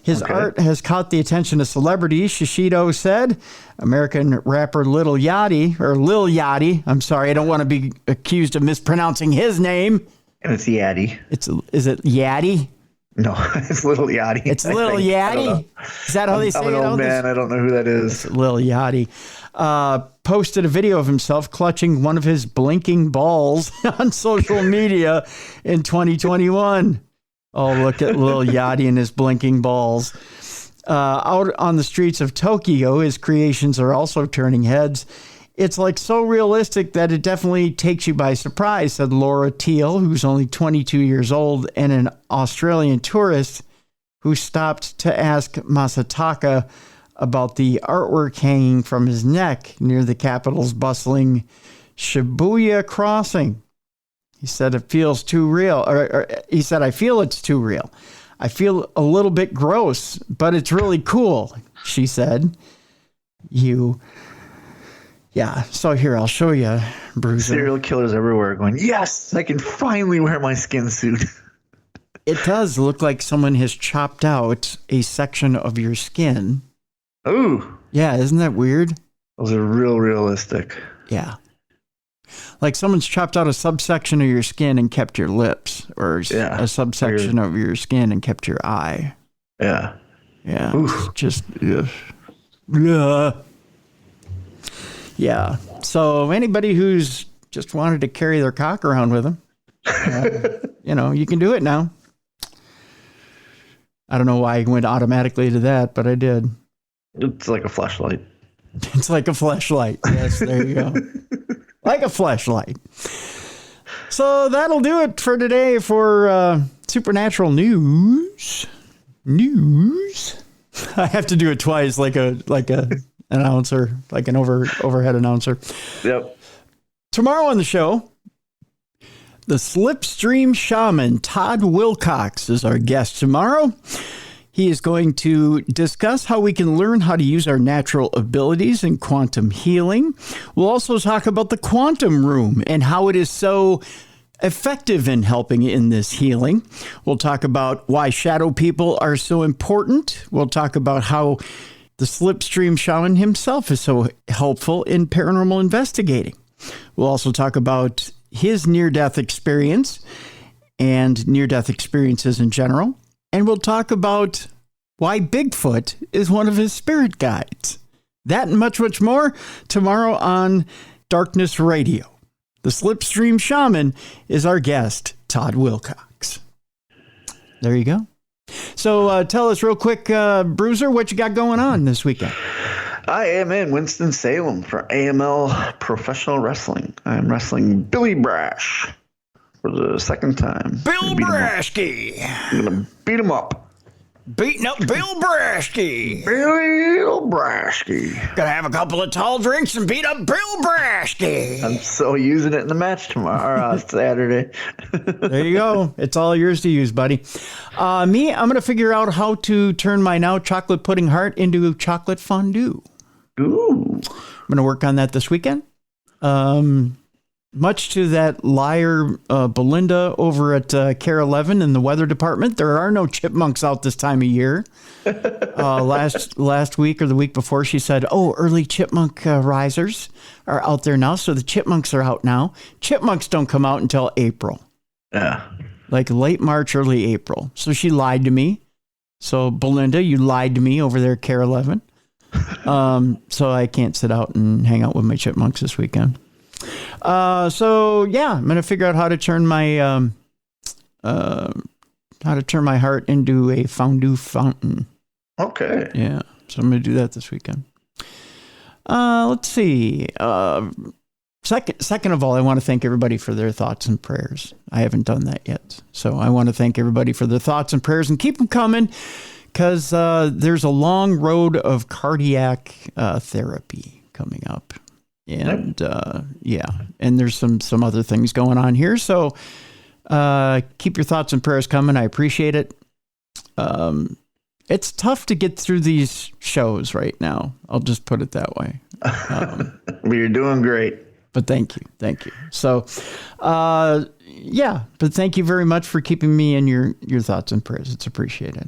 A: His art has caught the attention of celebrities, Shishido said. American rapper Lil Yachty. I'm sorry, I don't want to be accused of mispronouncing his name.
B: And it's Yachty.
A: Is it Yachty?
B: No, it's Lil Yachty.
A: It's Lil Yachty? Is that how they say it?
B: I'm an old man. I don't know who that is.
A: It's Lil Yachty. Posted a video of himself clutching one of his blinking balls on social media in 2021. Oh, look at Lil Yachty and his blinking balls. Out on the streets of Tokyo, his creations are also turning heads. It's like so realistic that it definitely takes you by surprise, said Laura Teal, who's only 22 years old and an Australian tourist who stopped to ask Masataka about the artwork hanging from his neck near the capital's bustling Shibuya crossing. He said it feels too real. He said, I feel it's too real. I feel a little bit gross, but it's really cool, she said. Yeah, so here, I'll show you, Bruiser.
B: Serial killers everywhere going, yes, I can finally wear my skin suit.
A: It does look like someone has chopped out a section of your skin.
B: Ooh.
A: Yeah, isn't that weird?
B: Those are real realistic.
A: Yeah. Like someone's chopped out a subsection of your skin and kept your lips, or a subsection of your skin and kept your eye.
B: Yeah.
A: Yeah.
B: Oof.
A: Just, yeah. Yeah. So anybody who's just wanted to carry their cock around with them, you can do it now. I don't know why I went automatically to that, but I did.
B: It's like a flashlight.
A: It's like a flashlight. Yes, there you go. Like a flashlight. So that'll do it for today for Supernatural News. I have to do it twice, like a announcer, like an overhead announcer.
B: Yep.
A: Tomorrow on the show, the Slipstream Shaman, Todd Wilcox, is our guest tomorrow. He is going to discuss how we can learn how to use our natural abilities in quantum healing. We'll also talk about the quantum room and how it is so effective in helping in this healing. We'll talk about why shadow people are so important. We'll talk about how the Slipstream Shaman himself is so helpful in paranormal investigating. We'll also talk about his near-death experience and near-death experiences in general. And we'll talk about why Bigfoot is one of his spirit guides. That and much, much more tomorrow on Darkness Radio. The Slipstream Shaman is our guest, Todd Wilcox. There you go. So tell us real quick, Bruiser, what you got going on this weekend?
B: I am in Winston-Salem for AML Professional Wrestling. I'm wrestling Billy Brash for the second time.
A: Bill Brashke.
B: I'm going to beat him up.
A: Beating up Bill Brashke.
B: Bill Brashke.
A: Gonna have a couple of tall drinks and beat up Bill Brashke.
B: I'm so using it in the match tomorrow, Saturday.
A: There you go. It's all yours to use, buddy. Me, I'm gonna figure out how to turn my now chocolate pudding heart into chocolate fondue.
B: Ooh.
A: I'm gonna work on that this weekend. Much to that liar Belinda over at Care 11 in the weather department, there are no chipmunks out this time of year. Last week or the week before, she said, early chipmunk risers are out there now, so the chipmunks are out now. Chipmunks don't come out until April.
B: Yeah.
A: Like late March, early April. So she lied to me. So Belinda, you lied to me over there at Care 11. So I can't sit out and hang out with my chipmunks this weekend. So yeah, I'm gonna figure out how to turn my heart into a fondue fountain.
B: Okay.
A: Yeah, so I'm gonna do that this weekend. Let's see. Second of all, I want to thank everybody for their thoughts and prayers. I haven't done that yet, so I want to thank everybody for their thoughts and prayers and keep them coming, because there's a long road of cardiac therapy coming up. And and there's some other things going on here. So keep your thoughts and prayers coming. I appreciate it. It's tough to get through these shows right now. I'll just put it that way.
B: You're doing great.
A: But thank you. So, but thank you very much for keeping me in your thoughts and prayers. It's appreciated.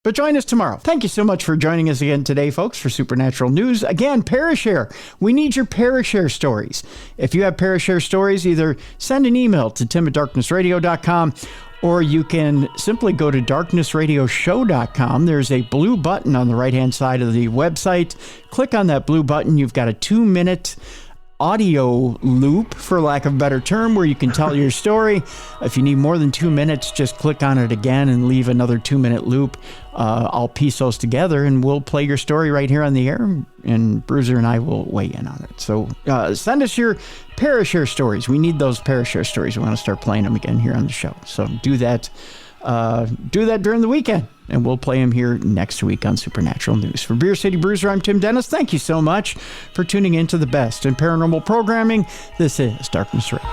A: But join us tomorrow. Thank you so much for joining us again today, folks, for Supernatural News. Again, Parashare. We need your Parashare stories. If you have Parashare stories, either send an email to tim@darknessradio.com, or you can simply go to darknessradioshow.com. There's a blue button on the right-hand side of the website. Click on that blue button. You've got a 2-minute audio loop, for lack of a better term, where you can tell your story. If you need more than 2 minutes, just click on it again and leave another 2-minute loop. I'll piece those together and we'll play your story right here on the air, and Bruiser and I will weigh in on it. So send us your Parashare stories. We need those Parashare stories. We want to start playing them again here on the show. So do that during the weekend, and we'll play them here next week on Supernatural News. For Beer City Bruiser, I'm Tim Dennis. Thank you so much for tuning in to the best in paranormal programming. This is Darkness Radio.